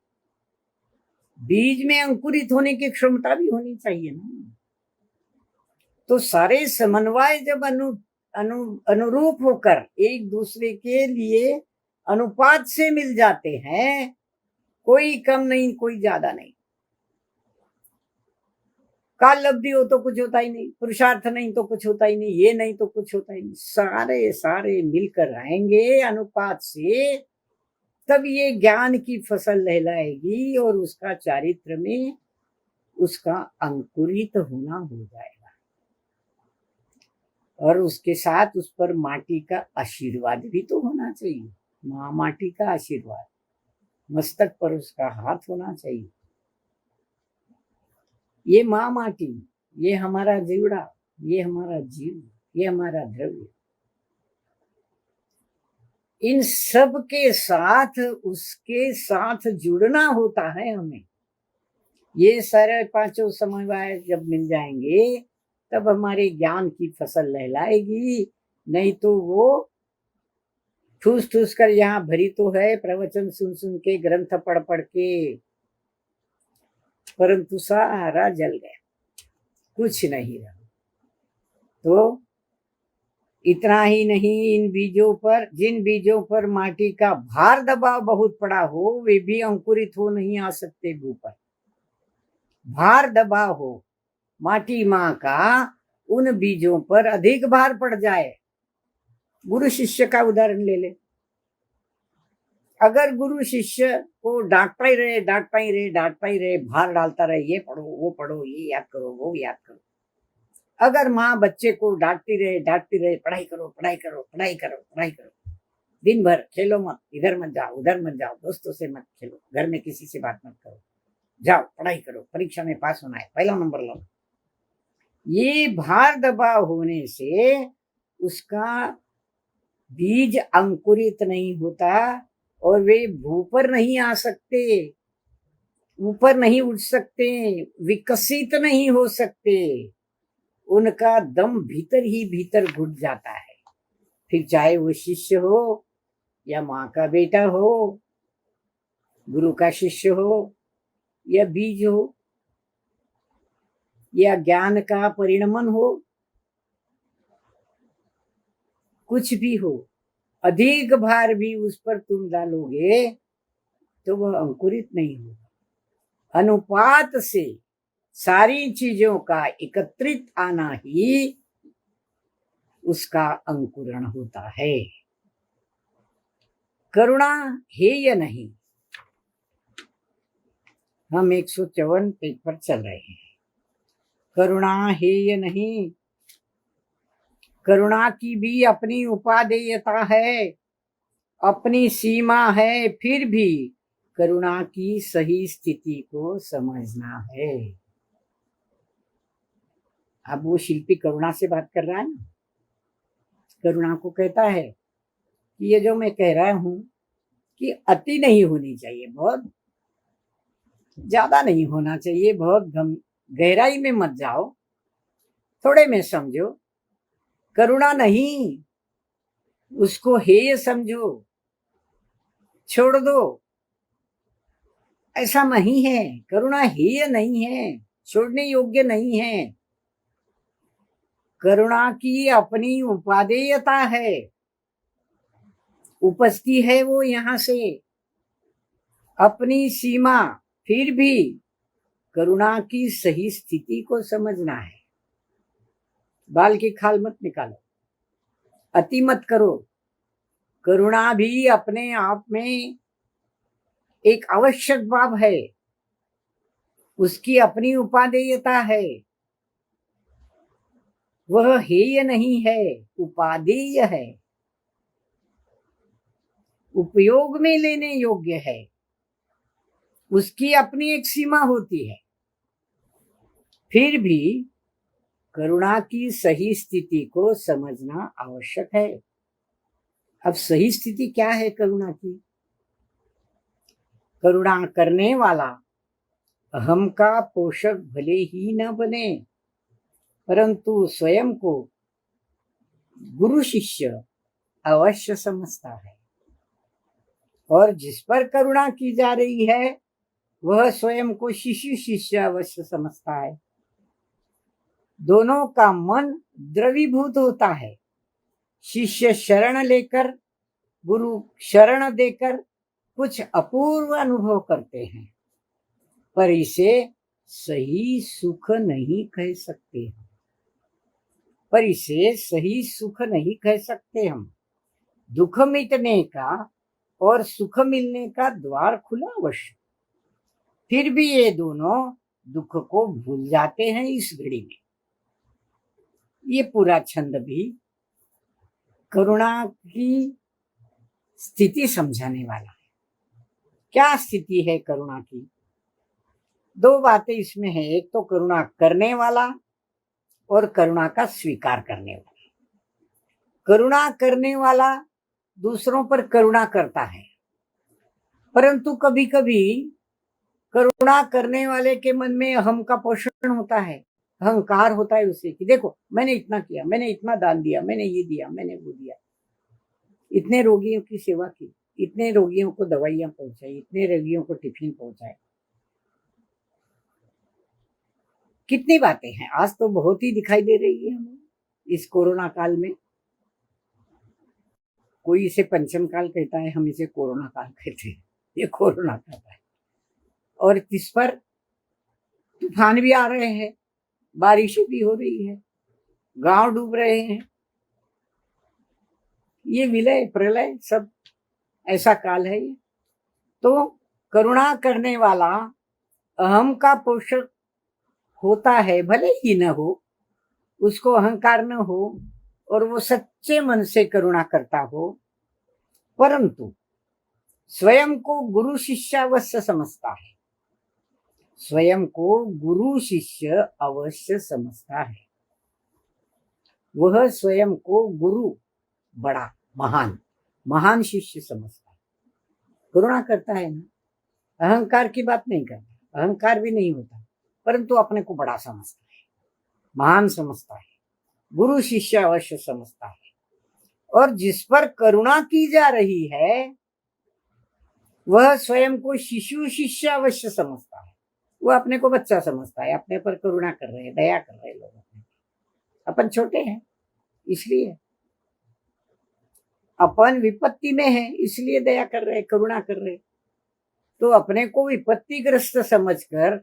बीज में अंकुरित होने की क्षमता भी होनी चाहिए ना। तो सारे समन्वय जब अनुरूप होकर एक दूसरे के लिए अनुपात से मिल जाते हैं, कोई कम नहीं, कोई ज्यादा नहीं। काल लब्धि हो तो कुछ होता ही नहीं, पुरुषार्थ नहीं तो कुछ होता ही नहीं, ये नहीं तो कुछ होता ही नहीं। सारे मिलकर आएंगे अनुपात से, तब ये ज्ञान की फसल लहलाएगी और उसका चारित्र में उसका अंकुरित होना हो जाएगा। और उसके साथ उस पर माटी का आशीर्वाद भी तो होना चाहिए, माँ माटी का आशीर्वाद, मस्तक पर उसका हाथ होना चाहिए। ये माँ माटी, ये हमारा जीवड़ा, ये हमारा जीव, ये हमारा द्रव्य, इन सब के साथ उसके साथ जुड़ना होता है हमें। ये सारे पांचों समन्वय जब मिल जाएंगे, तब हमारे ज्ञान की फसल लहलाएगी। नहीं तो वो ठूस ठूस कर यहाँ भरी तो है, प्रवचन सुन सुन के, ग्रंथ पढ़ पढ़ के, परंतु सारा जल गया, कुछ नहीं रहा। तो इतना ही नहीं, जिन बीजों पर माटी का भार दबाव बहुत पड़ा हो, वे भी अंकुरित हो नहीं आ सकते भू पर। भार दबाव हो माटी माँ का, उन बीजों पर अधिक भार पड़ जाए। गुरु शिष्य का उदाहरण ले ले। अगर गुरु शिष्य को डांटता ही रहे, भार डालता रहे, ये पढ़ो, वो पढ़ो, ये याद करो, वो याद करो। अगर माँ बच्चे को डांटती रहे, पढ़ाई करो, दिन भर खेलो मत, इधर मत जाओ, उधर मत जाओ, दोस्तों से मत खेलो, घर में किसी से बात मत करो, जाओ पढ़ाई करो, परीक्षा में पास होना है, पहला नंबर लो। ये भार दबाव होने से उसका बीज अंकुरित नहीं होता और वे भू पर नहीं आ सकते, ऊपर नहीं उठ सकते, विकसित नहीं हो सकते। उनका दम भीतर ही भीतर घुट जाता है। फिर चाहे वो शिष्य हो या माँ का बेटा हो, गुरु का शिष्य हो या बीज हो या ज्ञान का परिणमन हो, कुछ भी हो, अधिक भार भी उस पर तुम डालोगे तो वह अंकुरित नहीं होगा। अनुपात से सारी चीजों का एकत्रित आना ही उसका अंकुरण होता है। करुणा हेय नहीं। हम 154 पेज पर चल रहे हैं। करुणा हेय नहीं। करुणा की भी अपनी उपादेयता है, अपनी सीमा है, फिर भी करुणा की सही स्थिति को समझना है। अब वो शिल्पी करुणा से बात कर रहा है ना, करुणा को कहता है कि ये जो मैं कह रहा हूं कि अति नहीं होनी चाहिए, बहुत ज्यादा नहीं होना चाहिए, बहुत गहराई में मत जाओ, थोड़े में समझो। करुणा नहीं, उसको हेय समझो, छोड़ दो, ऐसा नहीं है। करुणा हेय नहीं है, छोड़ने योग्य नहीं है। करुणा की अपनी उपादेयता है, उपजती है वो यहां से, अपनी सीमा। फिर भी करुणा की सही स्थिति को समझना है। बाल की खाल मत निकालो, अति मत करो। करुणा भी अपने आप में एक आवश्यक भाव है, उसकी अपनी उपादेयता है, वह हेय नहीं है, उपादेय है, उपयोग में लेने योग्य है, उसकी अपनी एक सीमा होती है। फिर भी करुणा की सही स्थिति को समझना आवश्यक है। अब सही स्थिति क्या है करुणा की? करुणा करने वाला अहम का पोषक भले ही न बने, परंतु स्वयं को गुरु शिष्य अवश्य समझता है। और जिस पर करुणा की जा रही है वह स्वयं को शिशु शिष्य अवश्य समझता है। दोनों का मन द्रवीभूत होता है। शिष्य शरण लेकर, गुरु शरण देकर कुछ अपूर्व अनुभव करते हैं, पर इसे सही सुख नहीं कह सकते हम। पर इसे सही सुख नहीं कह सकते हम। दुख मिटने का और सुख मिलने का द्वार खुला अवश्य, फिर भी ये दोनों दुख को भूल जाते हैं इस घड़ी में। ये पूरा छंद भी करुणा की स्थिति समझाने वाला है। क्या स्थिति है करुणा की? दो बातें इसमें है, एक तो करुणा करने वाला और करुणा का स्वीकार करने वाला। करुणा करने वाला दूसरों पर करुणा करता है, परंतु कभी कभी करुणा करने वाले के मन में अहम का पोषण होता है, अहंकार होता है उसे कि देखो मैंने इतना किया, मैंने इतना दान दिया, मैंने ये दिया, मैंने वो दिया, इतने रोगियों की सेवा की, इतने रोगियों को दवाइयां पहुंचाई, इतने रोगियों को टिफिन पहुंचाए। कितनी बातें हैं, आज तो बहुत ही दिखाई दे रही है हमें इस कोरोना काल में। कोई इसे पंचम काल कहता है, हम इसे कोरोना काल कहते हैं। ये कोरोना काल है और इस पर तूफान भी आ रहे हैं, बारिशें भी हो रही है, गांव डूब रहे हैं। ये विलय प्रलय सब ऐसा काल है ये। तो करुणा करने वाला अहम का पोषक होता है, भले ही न हो, उसको अहंकार न हो और वो सच्चे मन से करुणा करता हो, परंतु स्वयं को गुरु शिष्य अवश्य समझता है। स्वयं को गुरु शिष्य अवश्य समझता है। वह स्वयं को गुरु, बड़ा महान महान शिष्य समझता है। करुणा करता है ना, अहंकार की बात नहीं करता, अहंकार भी नहीं होता, परंतु अपने को बड़ा समझता है, महान समझता है, गुरु शिष्य अवश्य समझता है। और जिस पर करुणा की जा रही है वह स्वयं को शिशु शिष्य अवश्य समझता है। वो अपने को बच्चा समझता है, अपने पर करुणा कर रहे हैं, दया कर रहे हैं लोग, अपन छोटे हैं इसलिए, अपन विपत्ति में है इसलिए दया कर रहे, करुणा कर रहे। तो अपने को विपत्तिग्रस्त समझकर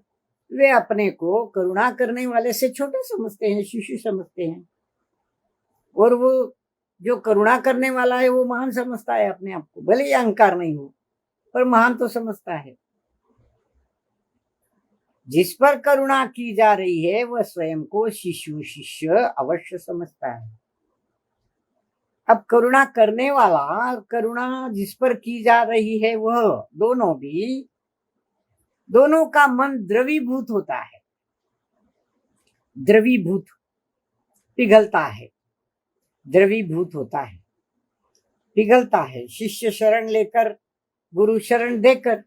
वे अपने को करुणा करने वाले से छोटा समझते हैं, शिशु समझते हैं। और वो जो करुणा करने वाला है वो महान समझता है अपने आप को, भले ही अहंकार नहीं हो पर महान तो समझता है। जिस पर करुणा की जा रही है वह स्वयं को शिशु शिष्य अवश्य समझता है। अब करुणा करने वाला, करुणा जिस पर की जा रही है वह, दोनों का मन द्रवीभूत होता है, द्रवीभूत पिघलता है, द्रवीभूत होता है, पिघलता है। शिष्य शरण लेकर, गुरु शरण देकर,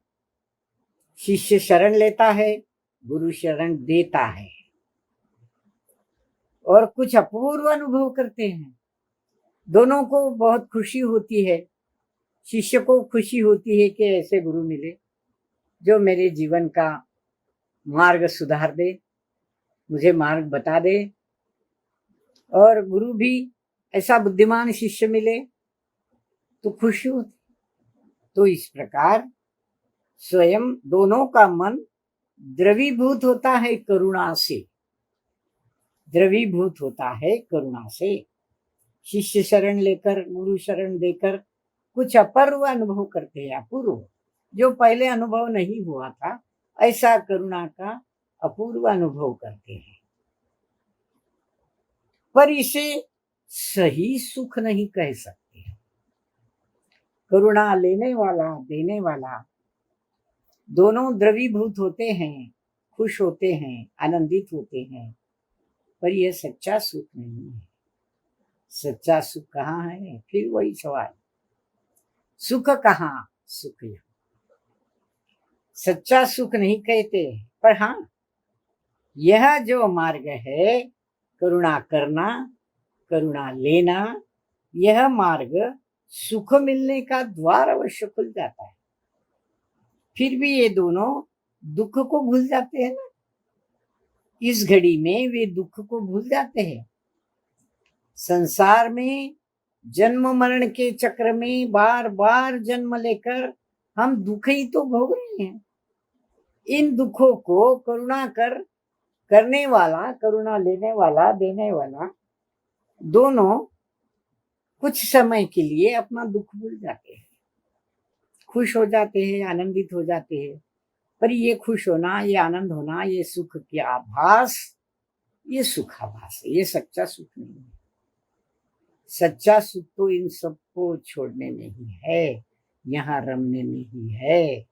शिष्य शरण लेता है, गुरु शरण देता है, और कुछ अपूर्व अनुभव करते हैं। दोनों को बहुत खुशी होती है। शिष्य को खुशी होती है कि ऐसे गुरु मिले जो मेरे जीवन का मार्ग सुधार दे, मुझे मार्ग बता दे, और गुरु भी ऐसा बुद्धिमान शिष्य मिले तो खुशी होती। तो इस प्रकार स्वयं दोनों का मन द्रवीभूत होता है करुणा से, द्रवीभूत होता है करुणा से। शिष्य शरण लेकर, गुरु शरण देकर कुछ अपूर्व अनुभव करते हैं, अपूर्व, जो पहले अनुभव नहीं हुआ था, ऐसा करुणा का अपूर्व अनुभव करते हैं। पर इसे सही सुख नहीं कह सकते। करुणा लेने वाला, देने वाला, दोनों द्रवीभूत होते हैं, खुश होते हैं, आनंदित होते हैं, पर यह सच्चा सुख नहीं है। सच्चा सुख कहाँ है? फिर वही सवाल, सुख कहाँ? सुख यहाँ। सच्चा सुख नहीं कहते, पर हाँ, यह जो मार्ग है, करुणा करना, करुणा लेना, यह मार्ग सुख मिलने का द्वार अवश्य खुल जाता है। फिर भी ये दोनों दुख को भूल जाते हैं ना। इस घड़ी में वे दुख को भूल जाते हैं। संसार में जन्म मरण के चक्र में बार बार जन्म लेकर हम दुख ही तो भोग रहे हैं। इन दुखों को करुणा करने वाला, करुणा लेने वाला, देने वाला, दोनों कुछ समय के लिए अपना दुख भूल जाते हैं, खुश हो जाते हैं, आनंदित हो जाते हैं। पर ये खुश होना, ये आनंद होना, ये सुख की आभास, ये सुखाभास है, ये सच्चा सुख नहीं है। सच्चा सुख तो इन सबको छोड़ने में ही है, यहाँ रमने में ही है।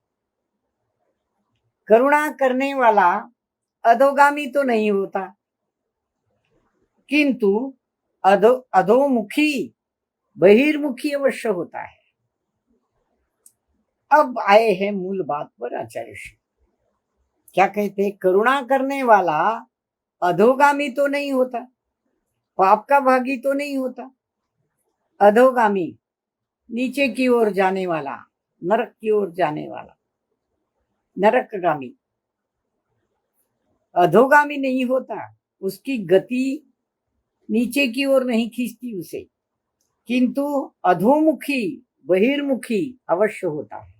करुणा करने वाला अधोगामी तो नहीं होता, किंतु अधोमुखी, बहिर्मुखी अवश्य होता है। अब आए हैं मूल बात पर आचार्य श्री क्या कहते हैं? करुणा करने वाला अधोगामी तो नहीं होता, पाप का भागी तो नहीं होता। अधोगामी, नीचे की ओर जाने वाला, नरक की ओर जाने वाला, नरकगामी। अधोगामी नहीं होता, उसकी गति नीचे की ओर नहीं खींचती उसे, किंतु अधोमुखी, बहिर्मुखी अवश्य होता है।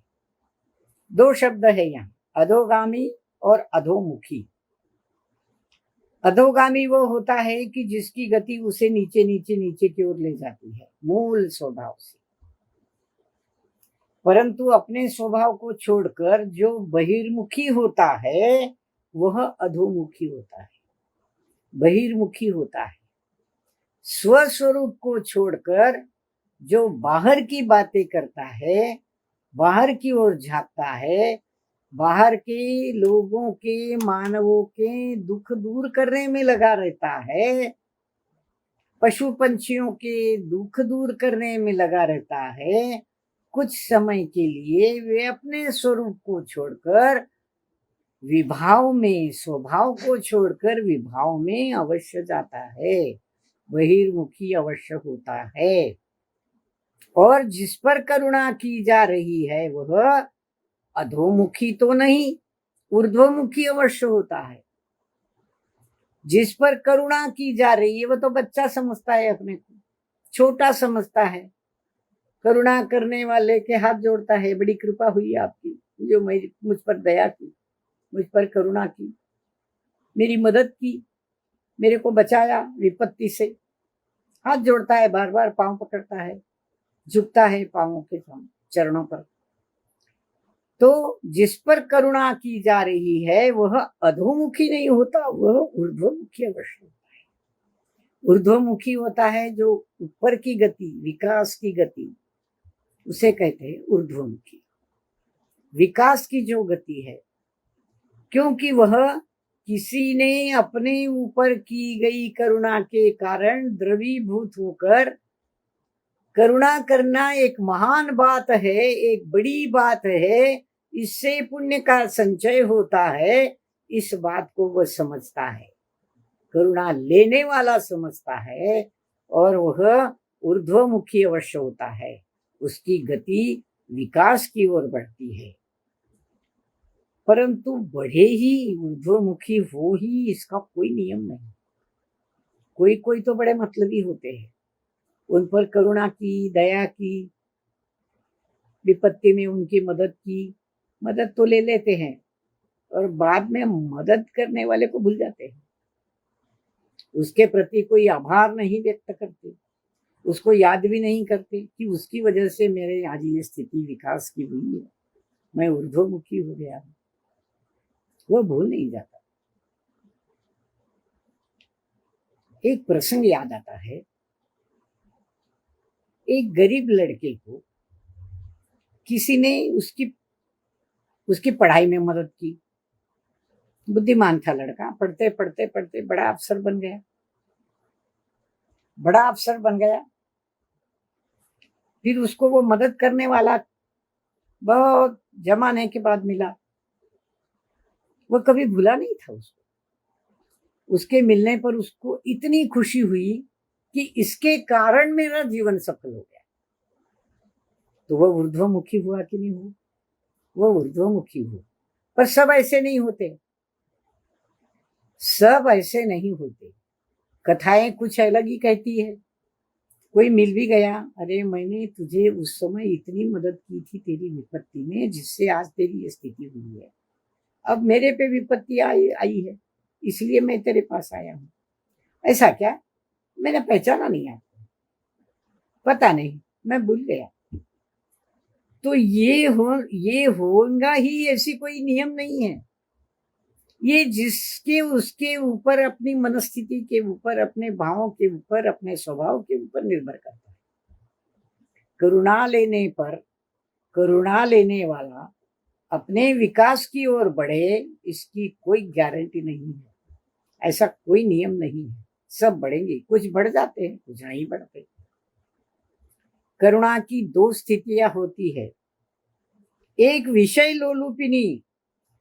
दो शब्द है यहाँ, अधोगामी और अधोमुखी। अधोगामी वो होता है कि जिसकी गति उसे नीचे नीचे नीचे की ओर ले जाती है, मूल स्वभाव से। परंतु अपने स्वभाव को छोड़कर जो बहिर्मुखी होता है, वह अधोमुखी होता है, बहिर्मुखी होता है। स्वस्वरूप को छोड़कर जो बाहर की बातें करता है, बाहर की ओर झांकता है, बाहर के लोगों के, मानवों के दुख दूर करने में लगा रहता है, पशु पंछियों के दुख दूर करने में लगा रहता है, कुछ समय के लिए वे अपने स्वरूप को छोड़कर विभाव में, स्वभाव को छोड़कर विभाव में अवश्य जाता है, बहिर्मुखी अवश्य होता है। और जिस पर करुणा की जा रही है वह अधोमुखी तो नहीं, ऊर्ध्वमुखी अवश्य होता है। जिस पर करुणा की जा रही है वह तो बच्चा समझता है, अपने को छोटा समझता है। करुणा करने वाले के हाथ जोड़ता है, बड़ी कृपा हुई आपकी, जो मुझ पर दया की, मुझ पर करुणा की, मेरी मदद की, मेरे को बचाया विपत्ति से। हाथ जोड़ता है, बार बार पांव पकड़ता है, झुकता है पांवों के चरणों पर। तो जिस पर करुणा की जा रही है वह अधोमुखी नहीं होता, वह ऊर्ध्वमुखी अवश्य होता है। ऊर्ध्वमुखी होता है जो ऊपर की गति, विकास की गति, उसे कहते हैं ऊर्ध्वमुखी। विकास की जो गति है, क्योंकि वह किसी ने अपने ऊपर की गई करुणा के कारण द्रवीभूत होकर करुणा करना एक महान बात है, एक बड़ी बात है, इससे पुण्य का संचय होता है। इस बात को वह समझता है, करुणा लेने वाला समझता है, और वह ऊर्ध्वमुखी अवश्य होता है, उसकी गति विकास की ओर बढ़ती है। परंतु बढ़े ही, ऊर्ध्वमुखी हो ही, इसका कोई नियम नहीं। कोई कोई तो बड़े मतलबी होते हैं, उन पर करुणा की, दया की, विपत्ति में उनकी मदद की, मदद तो ले लेते हैं और बाद में मदद करने वाले को भूल जाते हैं, उसके प्रति कोई आभार नहीं व्यक्त करते, उसको याद भी नहीं करते कि उसकी वजह से मेरे आज ये स्थिति विकास की हुई है, मैं ऊर्ध्वमुखी हो गया हूं। वह भूल नहीं जाता। एक प्रसंग याद आता है, एक गरीब लड़के को किसी ने उसकी पढ़ाई में मदद की। बुद्धिमान था लड़का, पढ़ते पढ़ते पढ़ते बड़ा अफसर बन गया, बड़ा अफसर बन गया। फिर उसको वो मदद करने वाला बहुत जमाने के बाद मिला। वो कभी भूला नहीं था उसको। उसके मिलने पर उसको इतनी खुशी हुई कि इसके कारण मेरा जीवन सफल हो गया। तो वह ऊर्ध्वमुखी हुआ कि नहीं हुआ? वह ऊर्ध्वमुखी हुआ। पर सब ऐसे नहीं होते, सब ऐसे नहीं होते। कथाएं कुछ अलग ही कहती है। कोई मिल भी गया, अरे मैंने तुझे उस समय इतनी मदद की थी तेरी विपत्ति में, जिससे आज तेरी ये स्थिति हुई है। अब मेरे पे विपत्ति आई है, इसलिए मैं तेरे पास आया हूं। ऐसा क्या? मैंने पहचाना नहीं आपको, पता नहीं, मैं भूल गया। तो ये होगा ही, ऐसी कोई नियम नहीं है। ये जिसके उसके ऊपर, अपनी मनस्थिति के ऊपर, अपने भावों के ऊपर, अपने स्वभाव के ऊपर निर्भर करता है। करुणा लेने पर करुणा लेने वाला अपने विकास की ओर बढ़े, इसकी कोई गारंटी नहीं है, ऐसा कोई नियम नहीं है। सब बढ़ेंगे, कुछ बढ़ जाते हैं, कुछ नहीं बढ़ते। करुणा की दो स्थितियां होती है, एक विषय लोलुपिनी,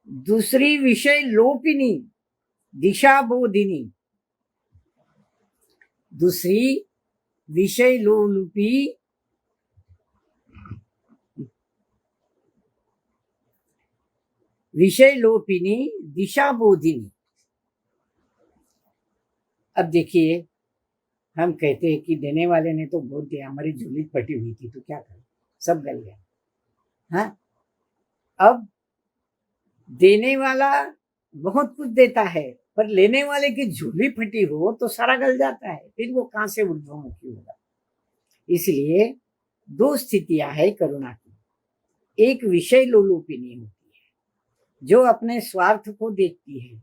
दूसरी विषय लोपिनी, दिशा बोधिनी। दूसरी विषय लोलुपी, विषय लोपिनी, दिशा बोधिनी। अब देखिए, हम कहते हैं कि देने वाले ने तो बहुत दिया, हमारी झोली फटी हुई थी तो क्या करें, सब गल गया। हाँ, अब देने वाला बहुत कुछ देता है, पर लेने वाले की झोली फटी हो तो सारा गल जाता है, फिर वो कहां से ऊर्ध्वमुखी होगा। इसलिए दो स्थितियां है करुणा की। एक विषय लोलुपिनी होती है, जो अपने स्वार्थ को देखती है,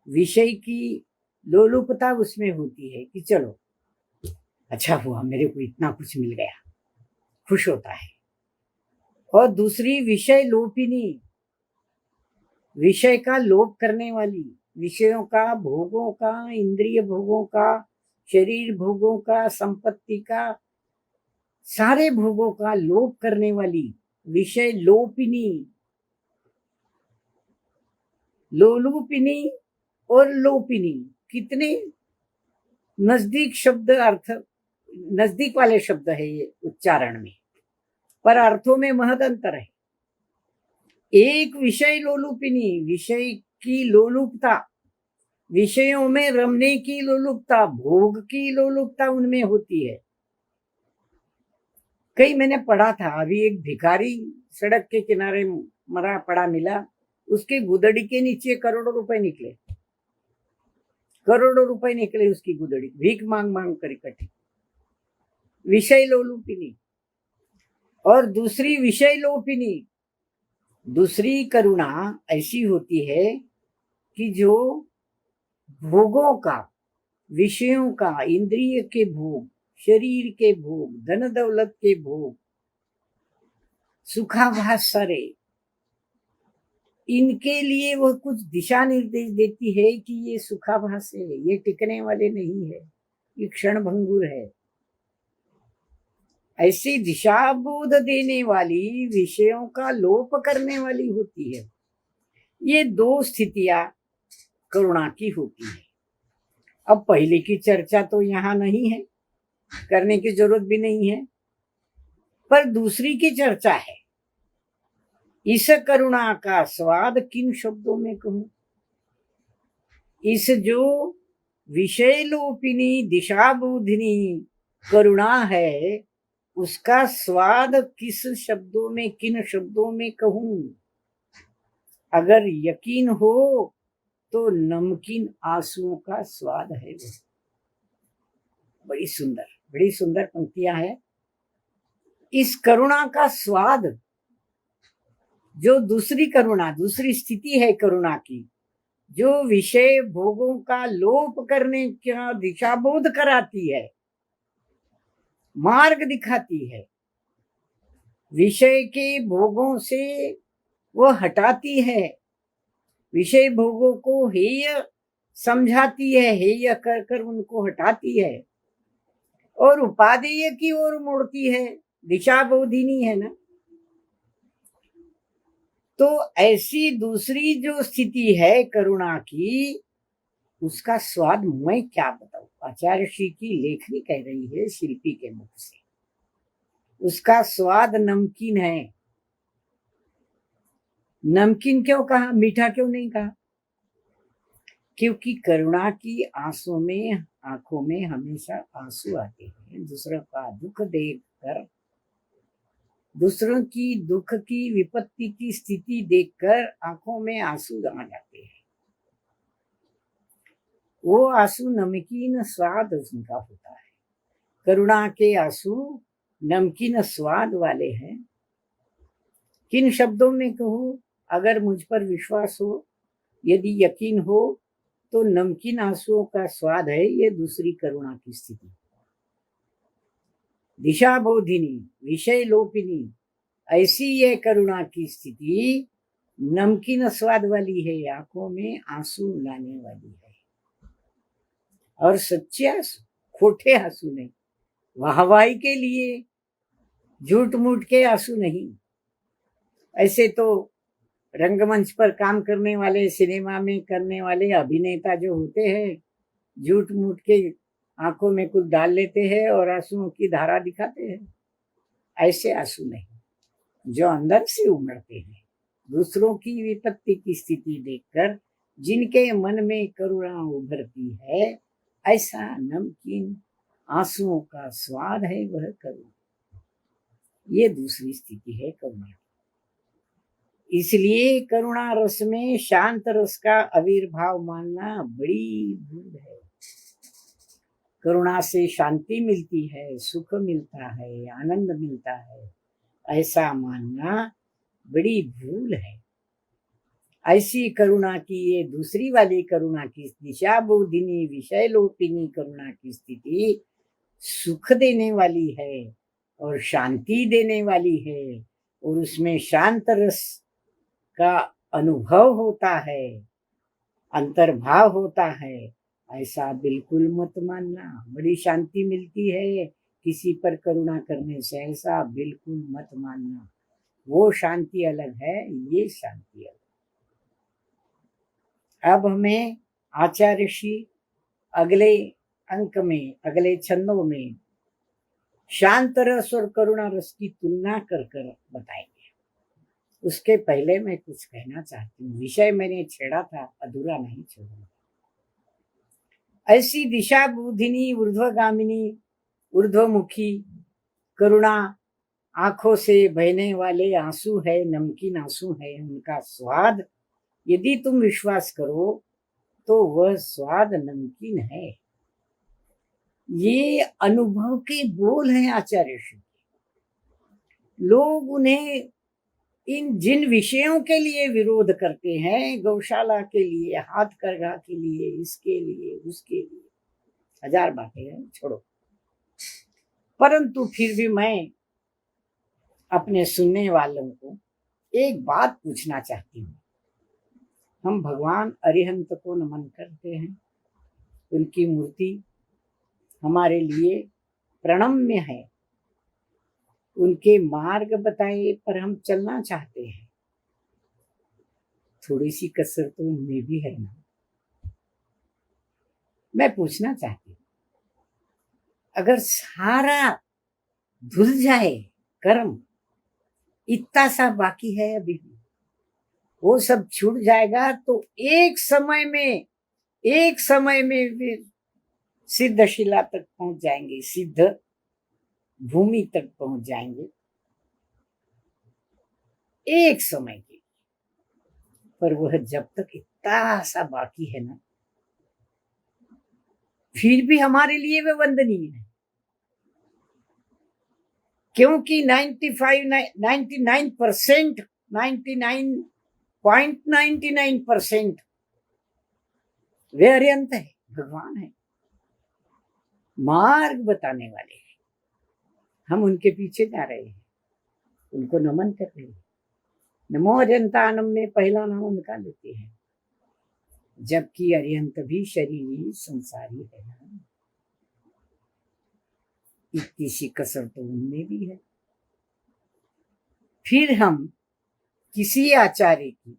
विषय की लोलुपता उसमें होती है कि चलो अच्छा हुआ, मेरे को इतना कुछ मिल गया, खुश होता है। और दूसरी विषय लोपिनी, विषय का लोप करने वाली, विषयों का, भोगों का, इंद्रिय भोगों का, शरीर भोगों का, संपत्ति का, सारे भोगों का लोप करने वाली विषय लोपिनी। लोलुपिनी और लोपिनी कितने नजदीक शब्द, अर्थ नजदीक वाले शब्द है ये उच्चारण में, पर अर्थों में महद अंतर है। एक विषय लोलुपिनी, विषय की लोलुपता, विषयों में रमने की लोलुपता, भोग की लोलुपता उनमें होती है। कई मैंने पढ़ा था, अभी एक भिखारी सड़क के किनारे मरा पड़ा मिला, उसके गुदड़ी के नीचे करोड़ों रुपए निकले, करोड़ों रुपए निकले उसकी गुदड़ी, भीख मांग मांग कर इकट्ठी। विषय लोलुपिनी। और दूसरी विषय लोपिनी, दूसरी करुणा ऐसी होती है कि जो भोगों का, विषयों का, इंद्रिय के भोग, शरीर के भोग, धन दौलत के भोग, सुखाभास सारे, इनके लिए वह कुछ दिशा निर्देश देती है कि ये सुखाभास है, ये टिकने वाले नहीं है, ये क्षण भंगुर है। ऐसी दिशा बोध देने वाली, विषयों का लोप करने वाली होती है। ये दो स्थितियां करुणा की होती है। अब पहले की चर्चा तो यहाँ नहीं है, करने की जरूरत भी नहीं है, पर दूसरी की चर्चा है। इस करुणा का स्वाद किन शब्दों में कहूं? इस जो विषय लोपिनी दिशा बोधिनी करुणा है, उसका स्वाद किस शब्दों में, किन शब्दों में कहूं? अगर यकीन हो तो नमकीन आंसुओं का स्वाद है वो। बड़ी सुंदर पंक्तियां हैं। इस करुणा का स्वाद, जो दूसरी करुणा, दूसरी स्थिति है करुणा की, जो विषय भोगों का लोप करने का दिशाबोध कराती है, मार्ग दिखाती है, विषय के भोगों से वो हटाती है, विषय भोगों को हेय समझाती है, हेय कर कर उनको हटाती है और उपादेय की ओर मोड़ती है, दिशा बोधिनी है ना। तो ऐसी दूसरी जो स्थिति है करुणा की, उसका स्वाद मैं क्या बताऊं? आचार्य श्री की लेखनी कह रही है शिल्पी के मुख से, उसका स्वाद नमकीन है। नमकीन क्यों कहा, मीठा क्यों नहीं कहा? क्योंकि करुणा की आंखों में हमेशा आंसू आते हैं। दूसरों का दुख देखकर, दूसरों की दुख की, विपत्ति की स्थिति देखकर आंखों में आंसू आ जाते हैं। वो आंसू नमकीन स्वाद उनका होता है। करुणा के आंसू नमकीन स्वाद वाले हैं। किन शब्दों में कहूं? अगर मुझ पर विश्वास हो, यदि यकीन हो, तो नमकीन आंसुओं का स्वाद है ये दूसरी करुणा की स्थिति। दिशा बोधिनी, विषय लोपिनी, ऐसी ये करुणा की स्थिति नमकीन स्वाद वाली है, आंखों में आंसू लाने वाली है। और सच्चे आंसू, खोटे आंसू नहीं, वाहवाही के लिए झूठ मूठ के आंसू नहीं। ऐसे तो रंगमंच पर काम करने वाले, सिनेमा में करने वाले अभिनेता जो होते हैं, झूठ मूठ के आंखों में कुछ डाल लेते हैं और आंसुओं की धारा दिखाते हैं। ऐसे आंसू नहीं, जो अंदर से उमड़ते हैं, दूसरों की विपत्ति की स्थिति देखकर जिनके मन में करुणा उभरती है, ऐसा नमकीन आंसुओं का स्वाद है वह करुणा। ये दूसरी स्थिति है करुणा। इसलिए करुणा रस में शांत रस का आविर्भाव मानना बड़ी भूल है। करुणा से शांति मिलती है, सुख मिलता है, आनंद मिलता है, ऐसा मानना बड़ी भूल है। ऐसी करुणा की, ये दूसरी वाली करुणा की, दिशा बोधिनी विषय लोपिनी करुणा की स्थिति सुख देने वाली है और शांति देने वाली है, और उसमें शांत रस का अनुभव होता है, अंतर्भाव होता है। ऐसा बिल्कुल मत मानना। बड़ी शांति मिलती है किसी पर करुणा करने से, ऐसा बिल्कुल मत मानना। वो शांति अलग है, ये शांति अलग। अब हमें आचार्य श्री अगले अंक में, अगले छंदों में शांत रस और करुणा रस की तुलना कर कर बताएंगे। उसके पहले मैं कुछ कहना चाहती हूँ। विषय मैंने छेड़ा था, अधूरा नहीं छोड़ूंगा। ऐसी दिशा बोधिनी, ऊर्ध्वगामिनी, ऊर्ध्वमुखी करुणा, आंखों से बहने वाले आंसू है, नमकीन आंसू है, उनका स्वाद यदि तुम विश्वास करो तो वह स्वाद नमकीन है। ये अनुभव के बोल हैं आचार्य श्री। लोग उन्हें इन जिन विषयों के लिए विरोध करते हैं, गौशाला के लिए, हाथ करघा के लिए, इसके लिए, उसके लिए, हजार बातें हैं, छोड़ो। परंतु फिर भी मैं अपने सुनने वालों को एक बात पूछना चाहती हूँ। हम भगवान अरिहंत को नमन करते हैं, उनकी मूर्ति हमारे लिए प्रणम्य है, उनके मार्ग बताए, पर हम चलना चाहते हैं। थोड़ी सी कसर तो उनमें भी है ना। मैं पूछना चाहती हूँ, अगर सारा धुल जाए कर्म, इतना सा बाकी है अभी भी, वो सब छूट जाएगा तो एक समय में वे सिद्ध शिला तक पहुंच जाएंगे, सिद्ध भूमि तक पहुंच जाएंगे एक समय के। पर वह जब तक इतना सा बाकी है ना, फिर भी हमारे लिए वे वंदनीय है। क्योंकि 99.99% वे अरिहंत है, भगवान है, मार्ग बताने वाले हैं। हम उनके पीछे जा रहे हैं, उनको नमन कर रहे हैं। नमो अरिहंतानम में पहला नाम उनका लेते हैं, जबकि अरिहंत भी शरीरी संसारी है ना। इतनी सी कसर तो उनमें भी है। फिर हम किसी आचार्य की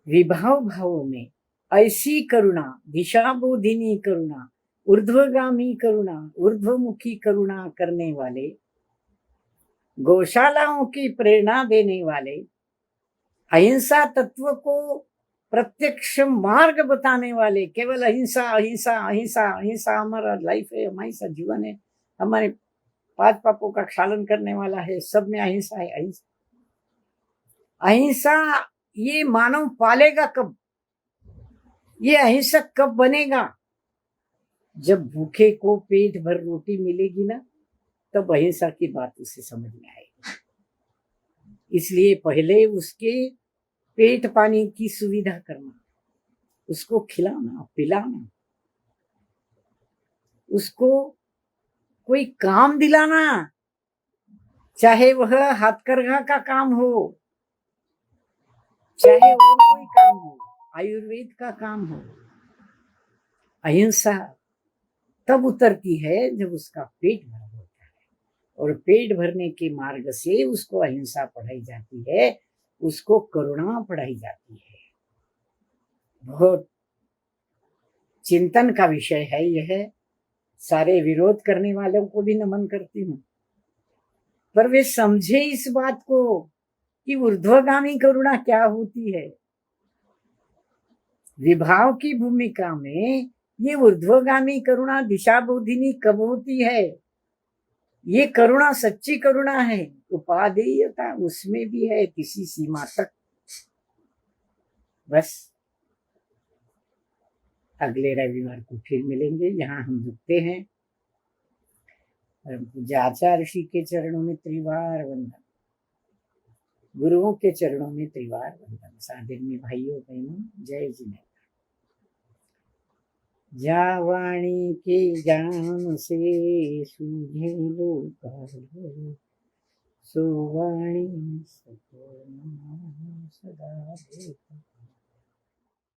विभाव भावों में ऐसी करुणा, दिशा बोधिनी करुणा, ऊर्ध्वगामी करुणा, ऊर्ध्वमुखी करुणा करने वाले, गौशालाओं की प्रेरणा देने वाले, अहिंसा तत्व को प्रत्यक्ष मार्ग बताने वाले, केवल अहिंसा अहिंसा अहिंसा अहिंसा हमारा लाइफ है, हमारा जीवन है, हमारे 5 पापों का क्षालन करने वाला है, सब में अहिंसा है। अहिंसा अहिंसा ये मानव पालेगा कब? ये अहिंसक कब बनेगा? जब भूखे को पेट भर रोटी मिलेगी ना, तब अहिंसा की बात उसे समझ में आएगी। इसलिए पहले उसके पेट पानी की सुविधा करना, उसको खिलाना पिलाना, उसको कोई काम दिलाना, चाहे वह हाथकरघा का काम हो, चाहे और कोई काम हो, आयुर्वेद का काम हो। अहिंसा तब उतरती है जब उसका पेट भरा होता है, और पेट भरने के मार्ग से उसको अहिंसा पढ़ाई जाती है, उसको करुणा पढ़ाई जाती है। बहुत चिंतन का विषय है यह। सारे विरोध करने वालों को भी नमन करती हूँ, पर वे समझे इस बात को कि ऊर्ध्वगामी करुणा क्या होती है। विभाव की भूमिका में ये ऊर्ध्वगामी करुणा दिशा बोधिनी कब होती है? ये करुणा सच्ची करुणा है। उपादेयता उसमें भी है किसी सीमा तक। बस अगले रविवार को फिर मिलेंगे। यहाँ हम रुकते हैं। परम पूज्य आचार्य ऋषि के चरणों में त्रिवार वंदन, गुरुओं के चरणों में त्रिवार वंदन। साधन में भाइयों बहनों, जय जिनेन्द्र। जा वाणी के ज्ञान से सूझे लोक, सो वाणी सदा देखो।